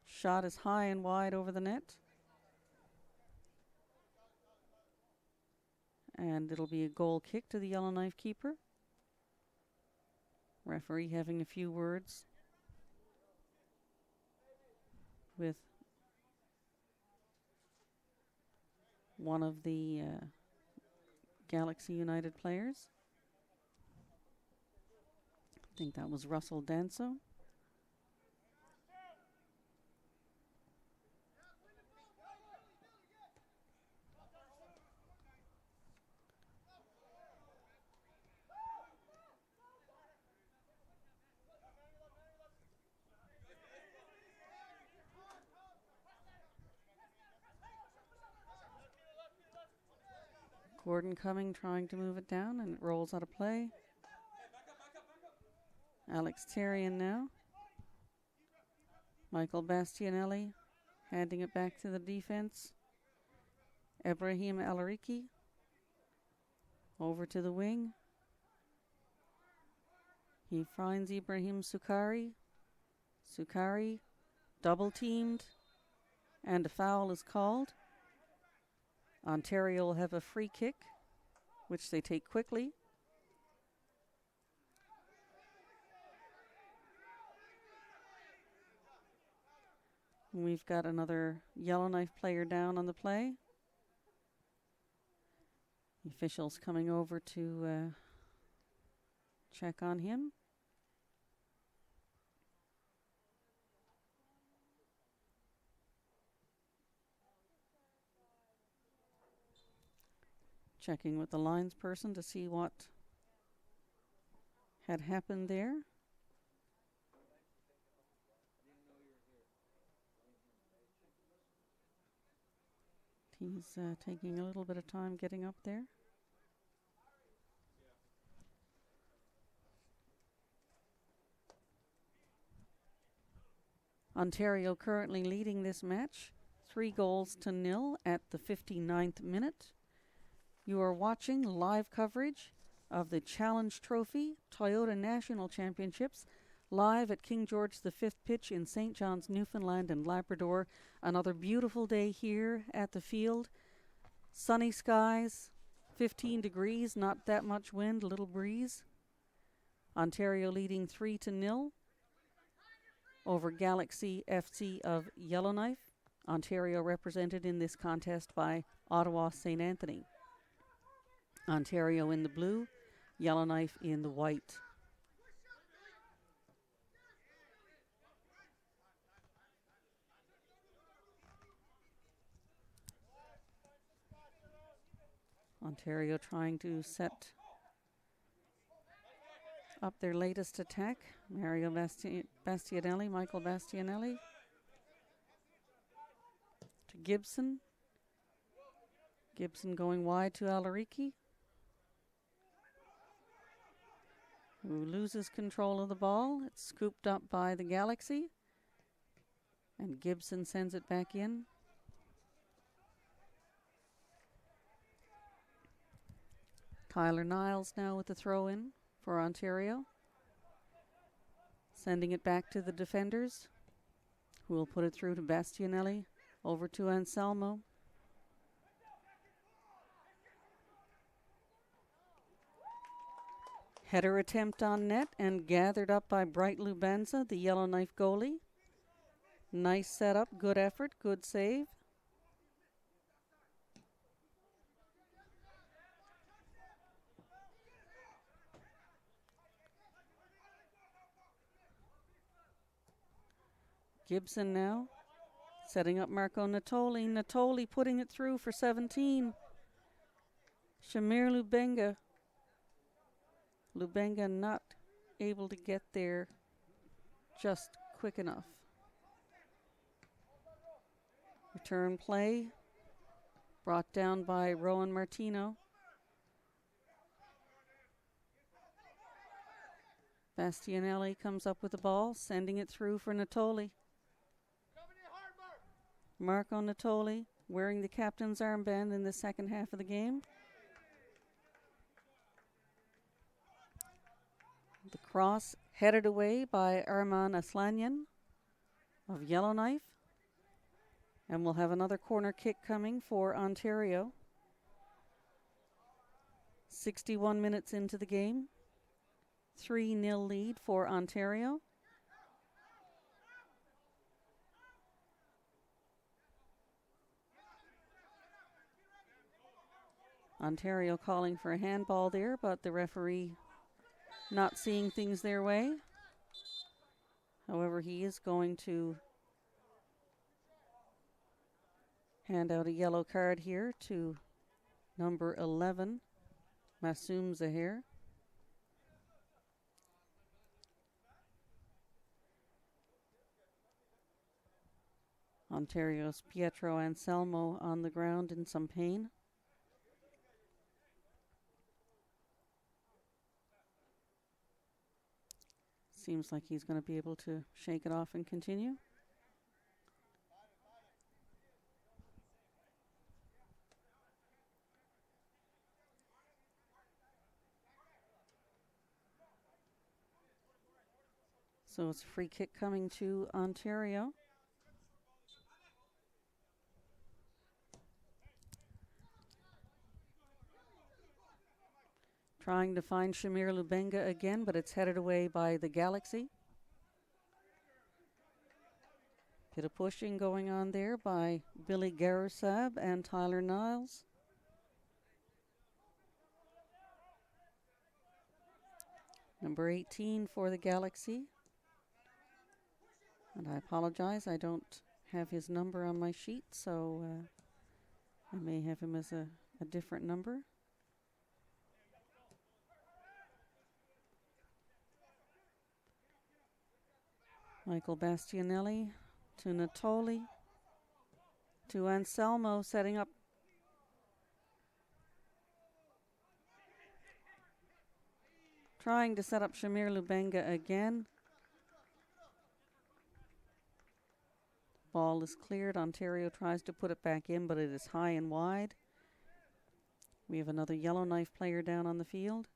Speaker 1: Shot is high and wide over the net. And it'll be a goal kick to the Yellowknife keeper. Referee having a few words with one of the Galaxy United players. I think that was Russell Danso. Gordon Cumming trying to move it down, and it rolls out of play. Alex Therrien now. Michael Bastianelli Handing it back to the defense. Ibrahim Alariki. Over to the wing. He finds Ibrahim Sukari. Sukari double teamed. And a foul is called. Ontario will have a free kick, which they take quickly. We've got another Yellowknife player down on the play. The officials coming over to check on him. Checking with the lines person to see what had happened there. He's taking a little bit of time getting up there. Ontario currently leading this match, 3-0 at the 59th minute. You are watching live coverage of the Challenge Trophy Toyota National Championships live at King George V pitch in St. John's, Newfoundland and Labrador. Another beautiful day here at the field. Sunny skies, 15 degrees, not that much wind, little breeze. Ontario leading 3-0 over Galaxy FC of Yellowknife. Ontario represented in this contest by Ottawa St. Anthony. Ontario in the blue, Yellowknife in the white. Ontario trying to set up their latest attack. Mario Bastianelli, Michael Bastianelli. To Gibson. Gibson going wide to Alariki, who loses control of the ball. It's scooped up by the Galaxy. And Gibson sends it back in. Tyler Niles now with the throw in for Ontario. Sending it back to the defenders, who will put it through to Bastianelli. Over to Anselmo. Header attempt on net and gathered up by Bright Lubanza, the Yellowknife goalie. Nice setup, good effort, good save. Gibson now setting up Marco Natoli. Natoli putting it through for 17. Shamir Lubenga. Lubenga not able to get there just quick enough. Return play brought down by Rowan Martino. Bastianelli comes up with the ball, sending it through for Natoli. Marco Natoli wearing the captain's armband in the second half of the game. The cross headed away by Arman Aslanyan of Yellowknife. And we'll have another corner kick coming for Ontario. 61 minutes into the game. 3-0 lead for Ontario. Ontario calling for a handball there, but the referee not seeing things their way. However, he is going to hand out a yellow card here to number 11, Masoom Zahir. Ontario's Pietro Anselmo on the ground in some pain. Seems like he's going to be able to shake it off and continue. So it's a free kick coming to Ontario. Trying to find Shamir Lubenga again, but it's headed away by the Galaxy. Bit of pushing going on there by Billy Garusab and Tyler Niles. Number 18 for the Galaxy. And I apologize, I don't have his number on my sheet, so I may have him as a different number. Michael Bastianelli to Natoli to Anselmo, setting up. Trying to set up Shamir Lubenga again. Ball is cleared. Ontario tries to put it back in, but it is high and wide. We have another Yellowknife player down on the field.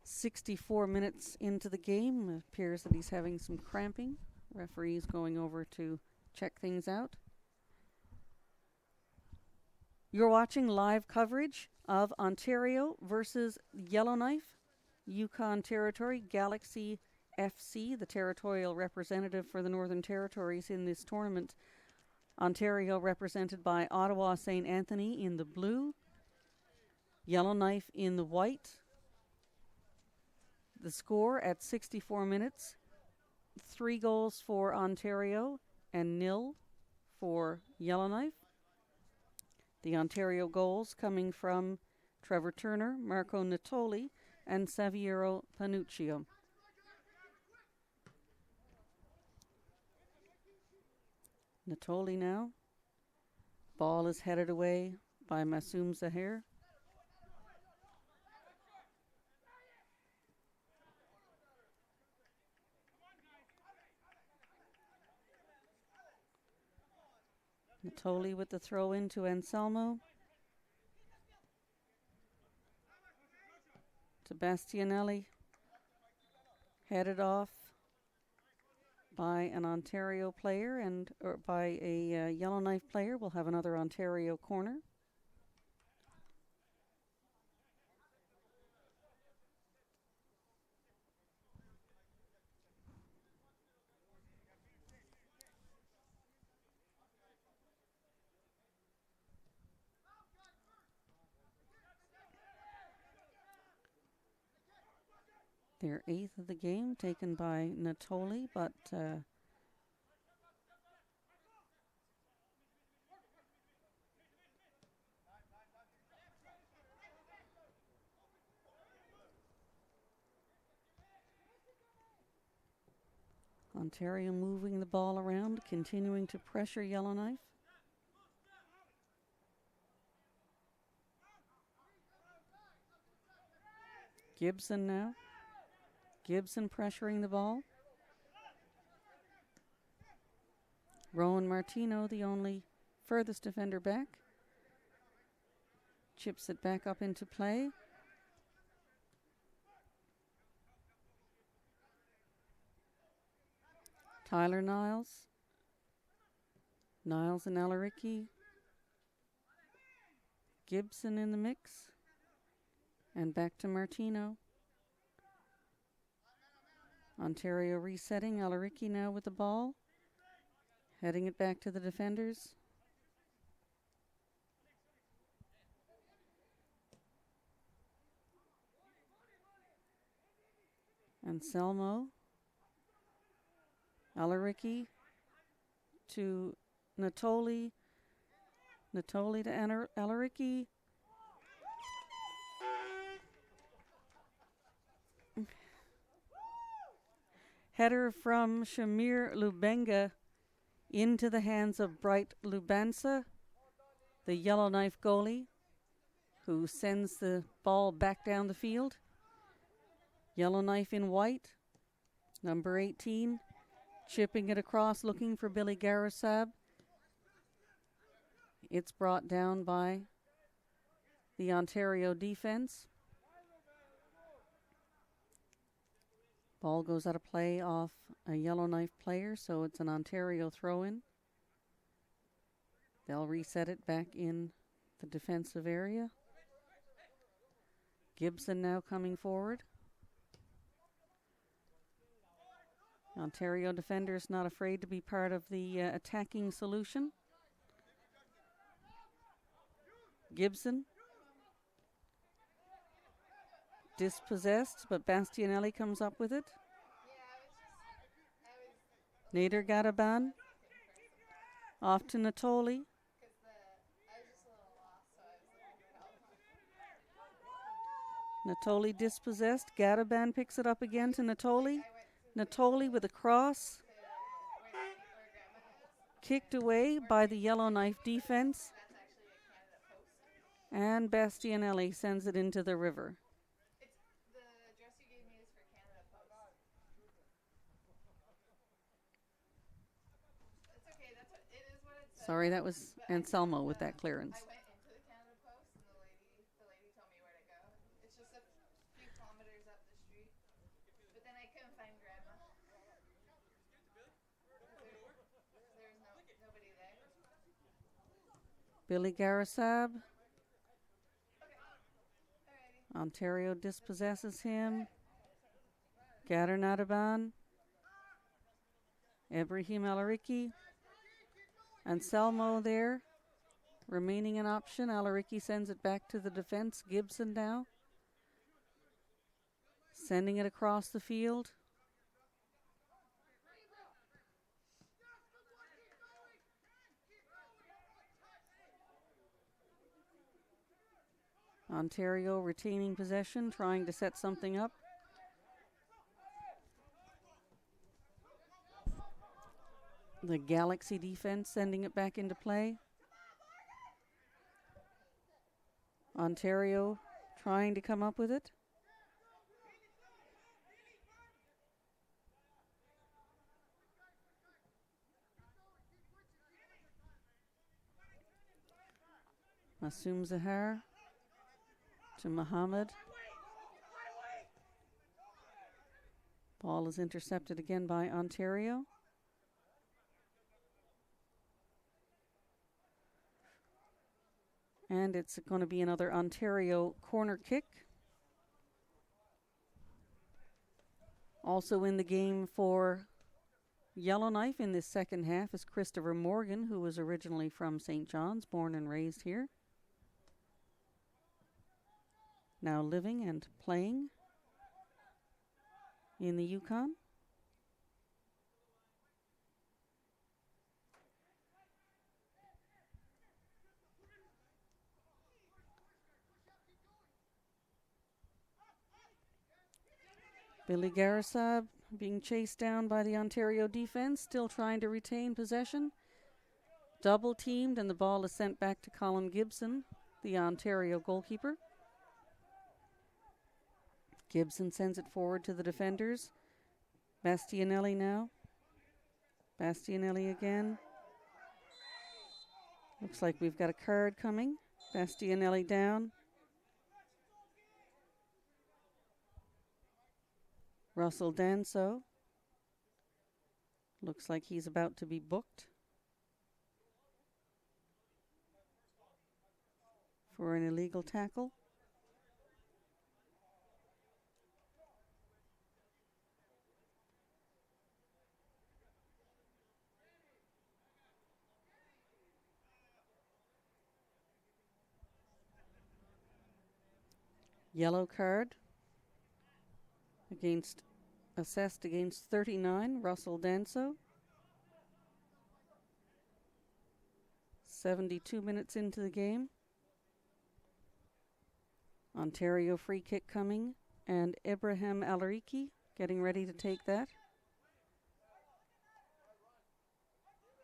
Speaker 1: 64 minutes into the game. It appears that he's having some cramping. Referee's going over to check things out. You're watching live coverage of Ontario versus Yellowknife, Yukon Territory, Galaxy FC, the territorial representative for the Northern Territories in this tournament. Ontario represented by Ottawa St. Anthony in the blue, Yellowknife in the white. The score at 64 minutes, 3 goals for Ontario and 0 for Yellowknife. The Ontario goals coming from Trevor Turner, Marco Natoli, and Saviero Panuccio. Natoli now. Ball is headed away by Masoum Zahir. Natoli with the throw in to Anselmo. To Bastianelli. Headed off by an Ontario player or by a Yellowknife player. We'll have another Ontario corner. Their 8th of the game, taken by Natoli, but Ontario moving the ball around, continuing to pressure Yellowknife. Gibson now. Gibson pressuring the ball. Rowan Martino, the only furthest defender back. Chips it back up into play. Tyler Niles. Niles and Alaricki. Gibson in the mix. And back to Martino. Ontario resetting. Alaricki now with the ball. Heading it back to the defenders. Anselmo. Alaricki to Natoli. Natoli to Alaricki. Header from Shamir Lubenga into the hands of Bright Lubansa, the Yellowknife goalie, who sends the ball back down the field. Yellowknife in white, number 18, chipping it across, looking for Billy Garusab. It's brought down by the Ontario defense. Ball goes out of play off a Yellowknife player, so it's an Ontario throw-in. They'll reset it back in the defensive area. Gibson now coming forward. Ontario defenders not afraid to be part of the attacking solution. Gibson. Dispossessed, but Bastianelli comes up with it. Nader Gadaban. Off to Natoli. Natoli dispossessed. Gadaban picks it up again to Natoli. Natoli with a cross. Kicked away by the Yellowknife defense. And Bastianelli sends it into the river. Sorry, that was Anselmo with that clearance.
Speaker 2: I went into the Canada Post and the lady told me where to go. It's just a few kilometers up the street. But then I couldn't find Grandma. There was nobody there.
Speaker 1: Billy Garasab. Ontario dispossesses him. Gadar Nadaban. Ibrahim Alariki. Anselmo there. Remaining an option. Alariki sends it back to the defense. Gibson now. Sending it across the field. Ontario retaining possession, trying to set something up. The Galaxy defense sending it back into play. Ontario trying to come up with it. Masoom Zahar to Muhammad. Ball is intercepted again by Ontario. And it's going to be another Ontario corner kick. Also in the game for Yellowknife in this second half is Christopher Morgan, who was originally from St. John's, born and raised here. Now living and playing in the Yukon. Billy Garasab being chased down by the Ontario defense, still trying to retain possession. Double teamed, and the ball is sent back to Colin Gibson, the Ontario goalkeeper. Gibson sends it forward to the defenders. Bastianelli now. Bastianelli again. Looks like we've got a card coming. Bastianelli down. Russell Danso. Looks like he's about to be booked for an illegal tackle. Yellow card assessed against 39, Russell Danso. 72 minutes into the game. Ontario free kick coming, and Ibrahim Alariki getting ready to take that.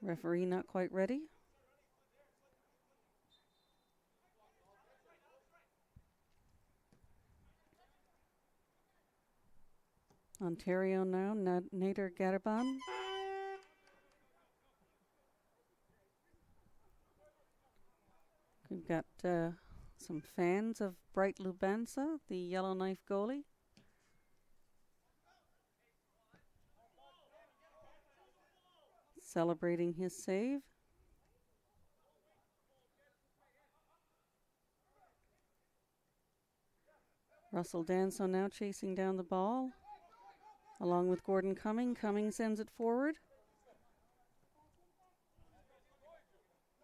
Speaker 1: Referee not quite ready. Ontario now, Nader Gadaban. We've got some fans of Bright Lubansa, the Yellowknife goalie. celebrating his save. Russell Danso now chasing down the ball along with Gordon Cumming. Cumming sends it forward.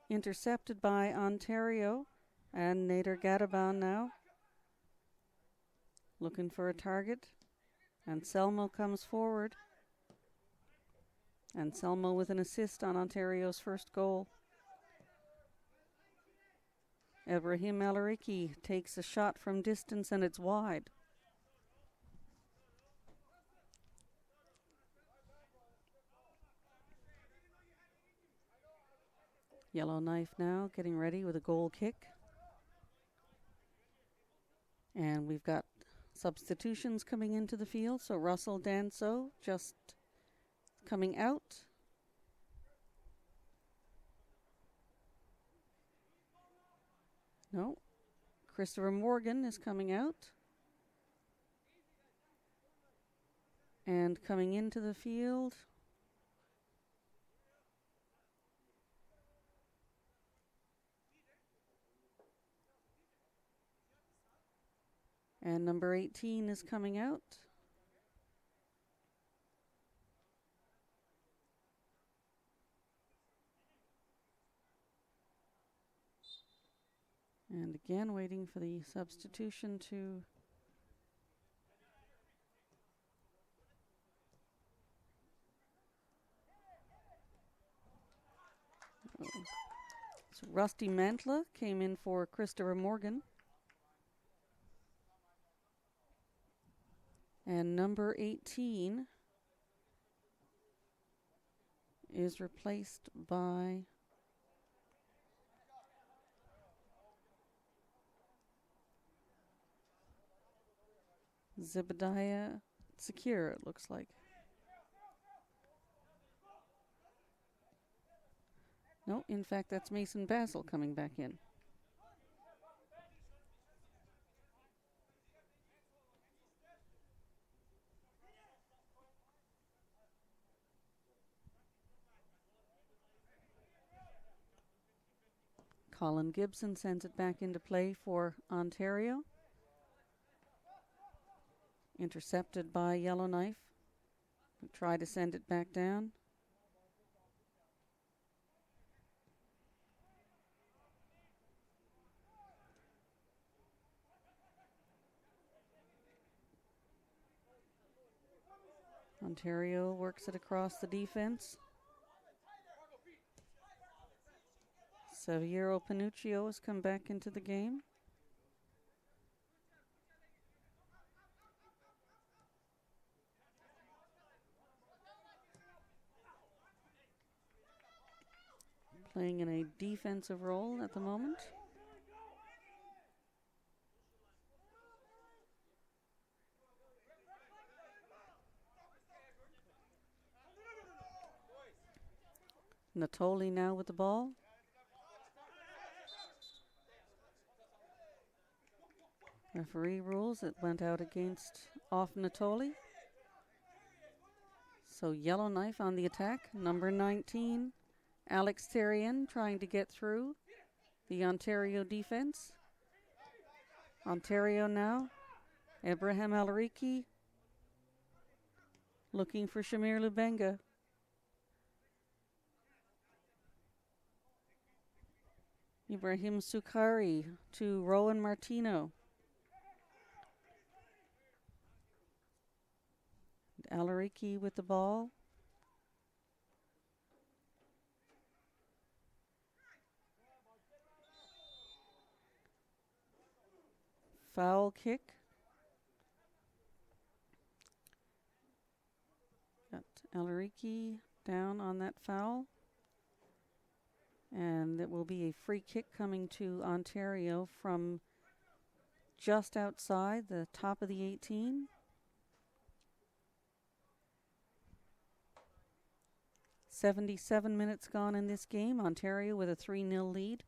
Speaker 1: Intercepted by Ontario, and Nader Gadaban now looking for a target, and Selmo comes forward, and Selmo with an assist on Ontario's first goal. Ibrahim Alariki takes a shot from distance and it's wide. Yellowknife now getting ready with a goal kick. And we've got substitutions coming into the field. So Russell Danso just coming out. No. Christopher Morgan is coming out. And coming into the field, and number 18 is coming out. And again, waiting for the substitution to so Rusty Mantla came in for Christopher Morgan. And number 18 is replaced by Zebediah Secure, it looks like. No, in fact, that's Mason Basil coming back in. Colin Gibson sends it back into play for Ontario. Intercepted by Yellowknife, who try to send it back down. Ontario works it across the defense. Saviero Panuccio has come back into the game. Playing in a defensive role at the moment. Natoli now with the ball. Referee rules it went out against off Natoli. So Yellowknife on the attack. Number 19, Alex Therian trying to get through the Ontario defense. Ontario now. Ibrahim Alariki looking for Shamir Lubenga. Ibrahim Sukari to Rowan Martino. Alariki with the ball. Foul kick. Got Alariki down on that foul. And it will be a free kick coming to Ontario from just outside the top of the 18. 77 minutes gone in this game. Ontario with a 3-0 lead.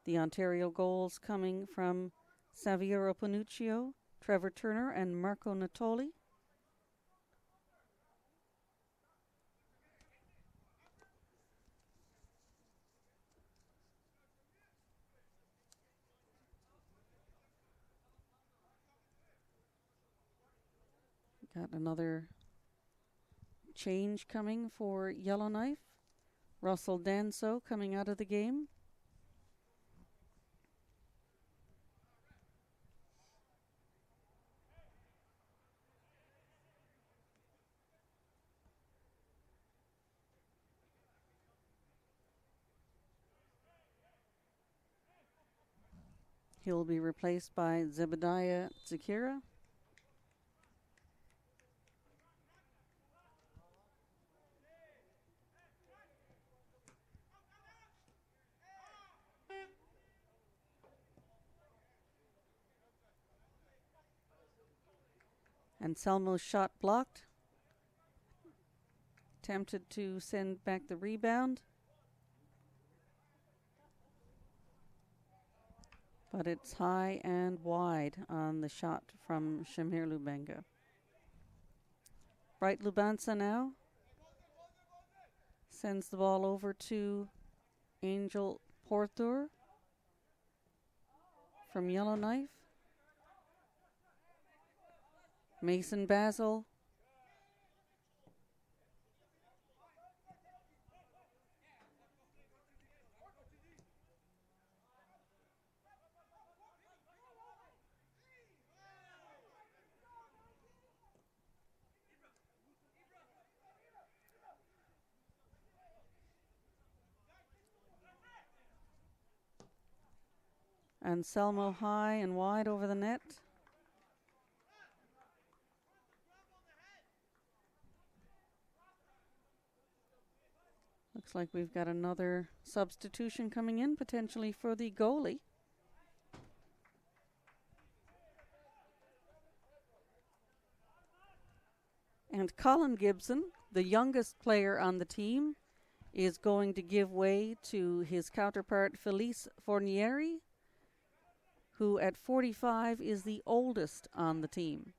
Speaker 1: The Ontario goals coming from Saviero Panuccio, Trevor Turner, and Marco Natoli. Got another change coming for Yellowknife. Russell Danso coming out of the game. He'll be replaced by Zebediah Zakira. And Selmo's shot blocked. Attempted to send back the rebound. But it's high and wide on the shot from Shamir Lubenga. Bright Lubansa now sends the ball over to Angel Porthur from Yellowknife. Mason Basil. And Selmo high and wide over the net. Looks like we've got another substitution coming in, potentially for the goalie. And Colin Gibson, the youngest player on the team, is going to give way to his counterpart Felice Fornieri, who at 45 is the oldest on the team.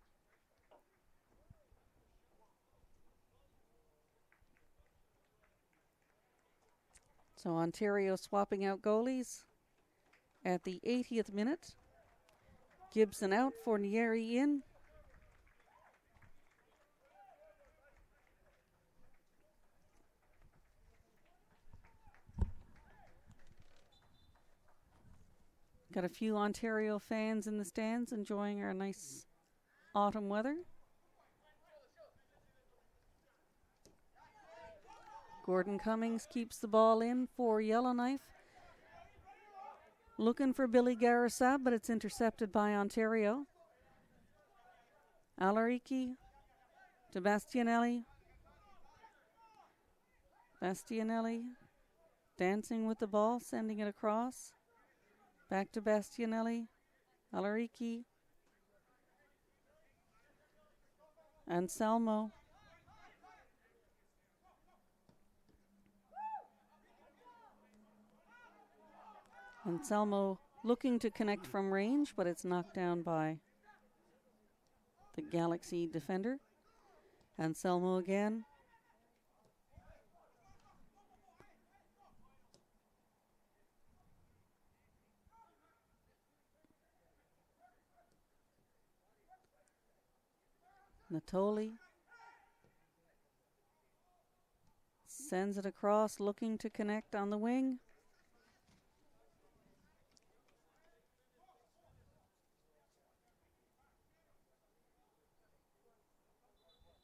Speaker 1: So Ontario swapping out goalies at the 80th minute. Gibson out, Fornieri in. Got a few Ontario fans in the stands enjoying our nice autumn weather. Gordon Cummings keeps the ball in for Yellowknife. Looking for Billy Garissa, but it's intercepted by Ontario. Alariki to Bastianelli. Bastianelli dancing with the ball, sending it across. Back to Bastianelli, Alariki, and Selmo. And Selmo looking to connect from range, but it's knocked down by the Galaxy defender. And Selmo again. Natoli sends it across, looking to connect on the wing.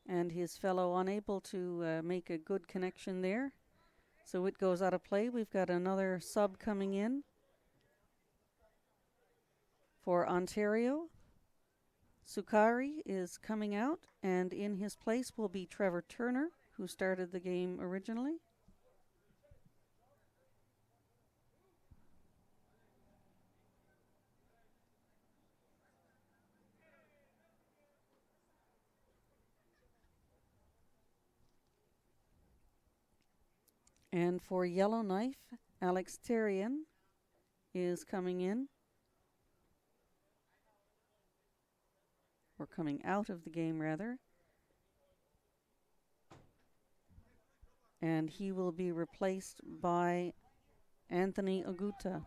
Speaker 1: And his fellow unable to make a good connection there. So it goes out of play. We've got another sub coming in for Ontario. Sukari is coming out, and in his place will be Trevor Turner, who started the game originally. And for Yellowknife, Alex Terrien is coming in. Or coming out of the game, rather. And he will be replaced by Anthony Oguta.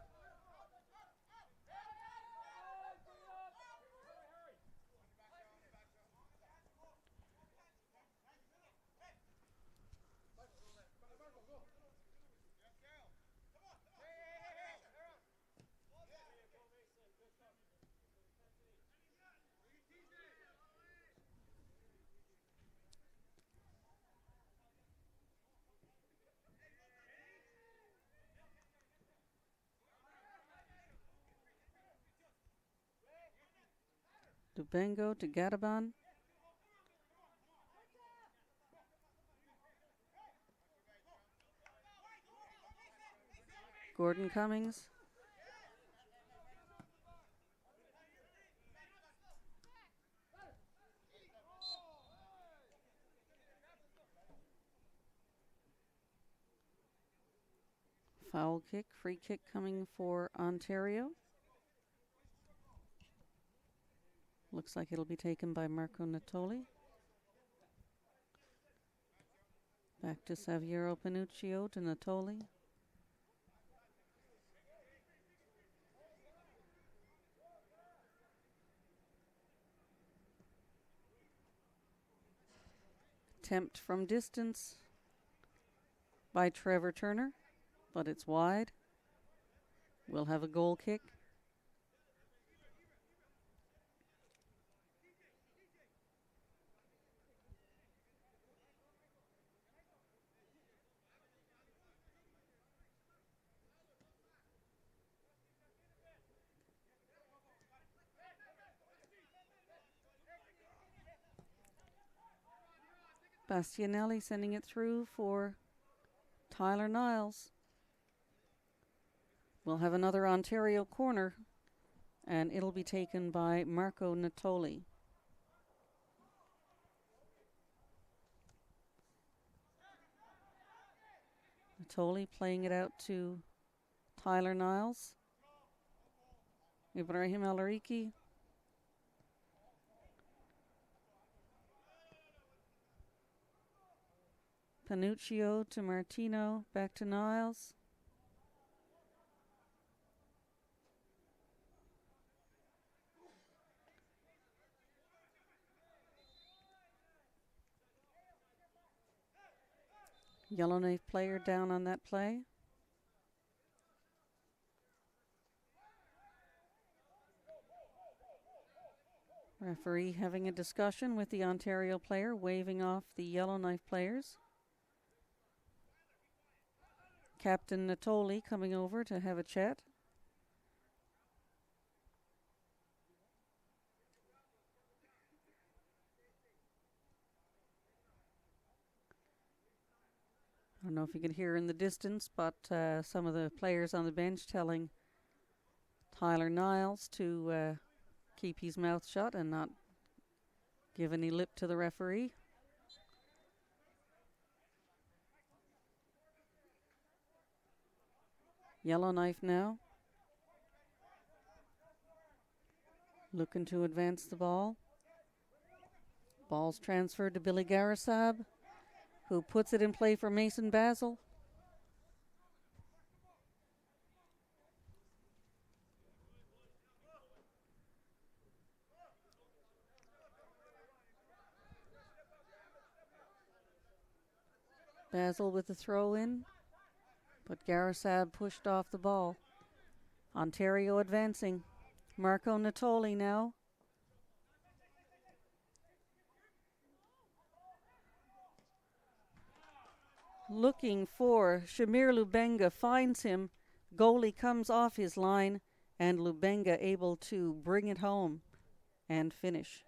Speaker 1: Lubengo to Gataban. Gordon Cummings. Foul kick, free kick coming for Ontario. Looks like it'll be taken by Marco Natoli. Back to Saviero Panuccio to Natoli. Attempt from distance by Trevor Turner, but it's wide. We'll have a goal kick. Bastianelli sending it through for Tyler Niles. We'll have another Ontario corner, and it'll be taken by Marco Natoli. Natoli playing it out to Tyler Niles. Ibrahim Alariki. Panuccio to Martino, back to Niles. Yellowknife player down on that play. Referee having a discussion with the Ontario player, waving off the Yellowknife players. Captain Natoli coming over to have a chat. I don't know if you can hear in the distance, but some of the players on the bench telling Tyler Niles to keep his mouth shut and not give any lip to the referee. Yellowknife now. Looking to advance the ball. Ball's transferred to Billy Garasab, who puts it in play for Mason Basil. Basil with the throw in, but Garasab pushed off the ball. Ontario advancing. Marco Natoli now. Looking for Shamir Lubenga, finds him. Goalie comes off his line, and Lubenga able to bring it home and finish.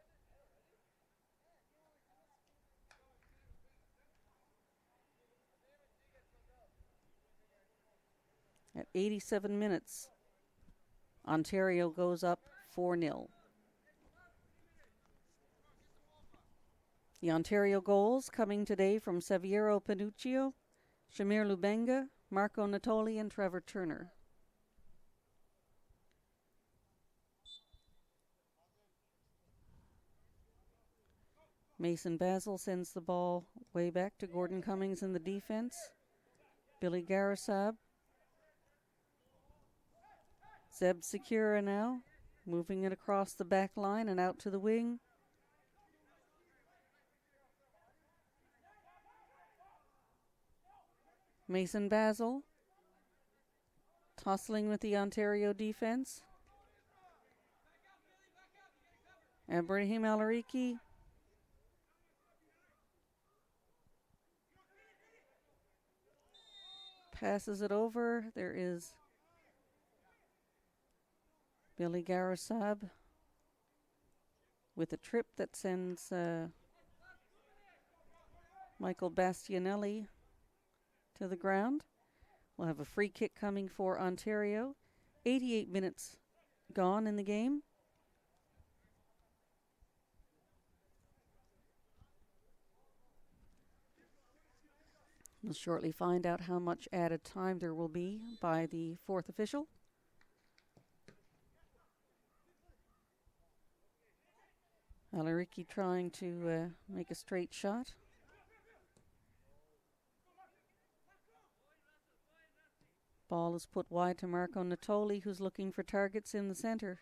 Speaker 1: At 87 minutes, Ontario goes up 4-0. The Ontario goals coming today from Saviero Panuccio, Shamir Lubenga, Marco Natoli, and Trevor Turner. Mason Basil sends the ball way back to Gordon Cummings in the defense. Billy Garasab. Zeb Secura now, moving it across the back line and out to the wing. Mason Basil, tussling with the Ontario defense. Ibrahim Alariki. Passes it over. There is Billy Garasab. with a trip that sends Michael Bastianelli to the ground. We'll have a free kick coming for Ontario. 88 minutes gone in the game. We'll shortly find out how much added time there will be by the fourth official. Alariki trying to make a straight shot. Ball is put wide to Marco Natoli, who's looking for targets in the center.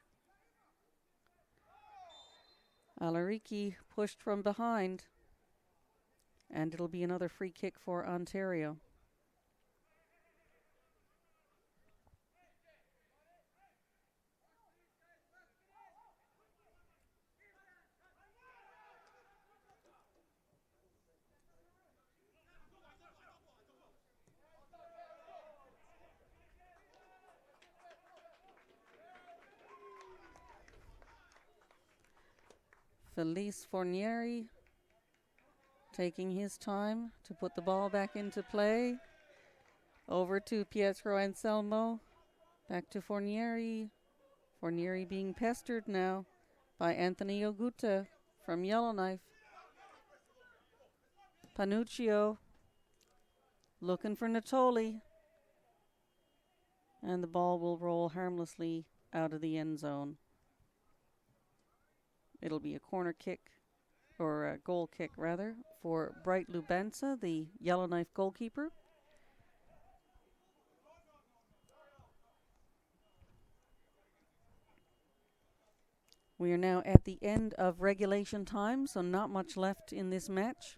Speaker 1: Alariki pushed from behind. And it'll be another free kick for Ontario. Felice Fornieri taking his time to put the ball back into play. Over to Pietro Anselmo. Back to Fornieri. Fornieri being pestered now by Anthony Oguta from Yellowknife. Panuccio looking for Natoli. And the ball will roll harmlessly out of the end zone. It'll be a corner kick, or a goal kick rather, for Bright Lubanza, the Yellowknife goalkeeper. We are now at the end of regulation time, so not much left in this match.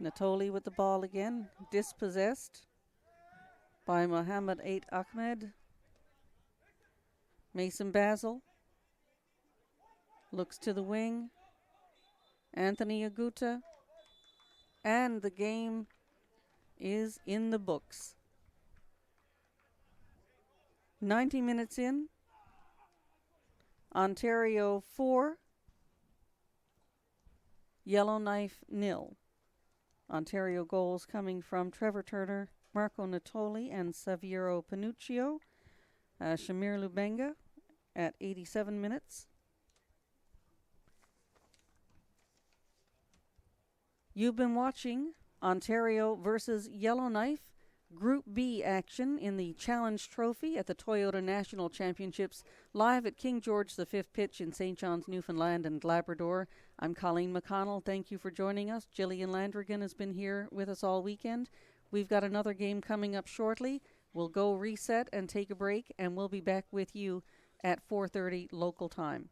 Speaker 1: Natoli with the ball again, dispossessed by Mohammed Ait Ahmed. Mason Basil looks to the wing. Anthony Oguta. And the game is in the books. 90 minutes in. Ontario 4. Yellowknife 0. Ontario goals coming from Trevor Turner, Marco Natoli, and Saviero Panuccio. Shamir Lubenga at 87 minutes. You've been watching Ontario versus Yellowknife Group B action in the Challenge Trophy at the Toyota National Championships, live at King George V pitch in St. John's, Newfoundland and Labrador. I'm Colleen McConnell. Thank you for joining us. Gillian Landrigan has been here with us all weekend. We've got another game coming up shortly. We'll go reset and take a break, and we'll be back with you at 4:30 local time.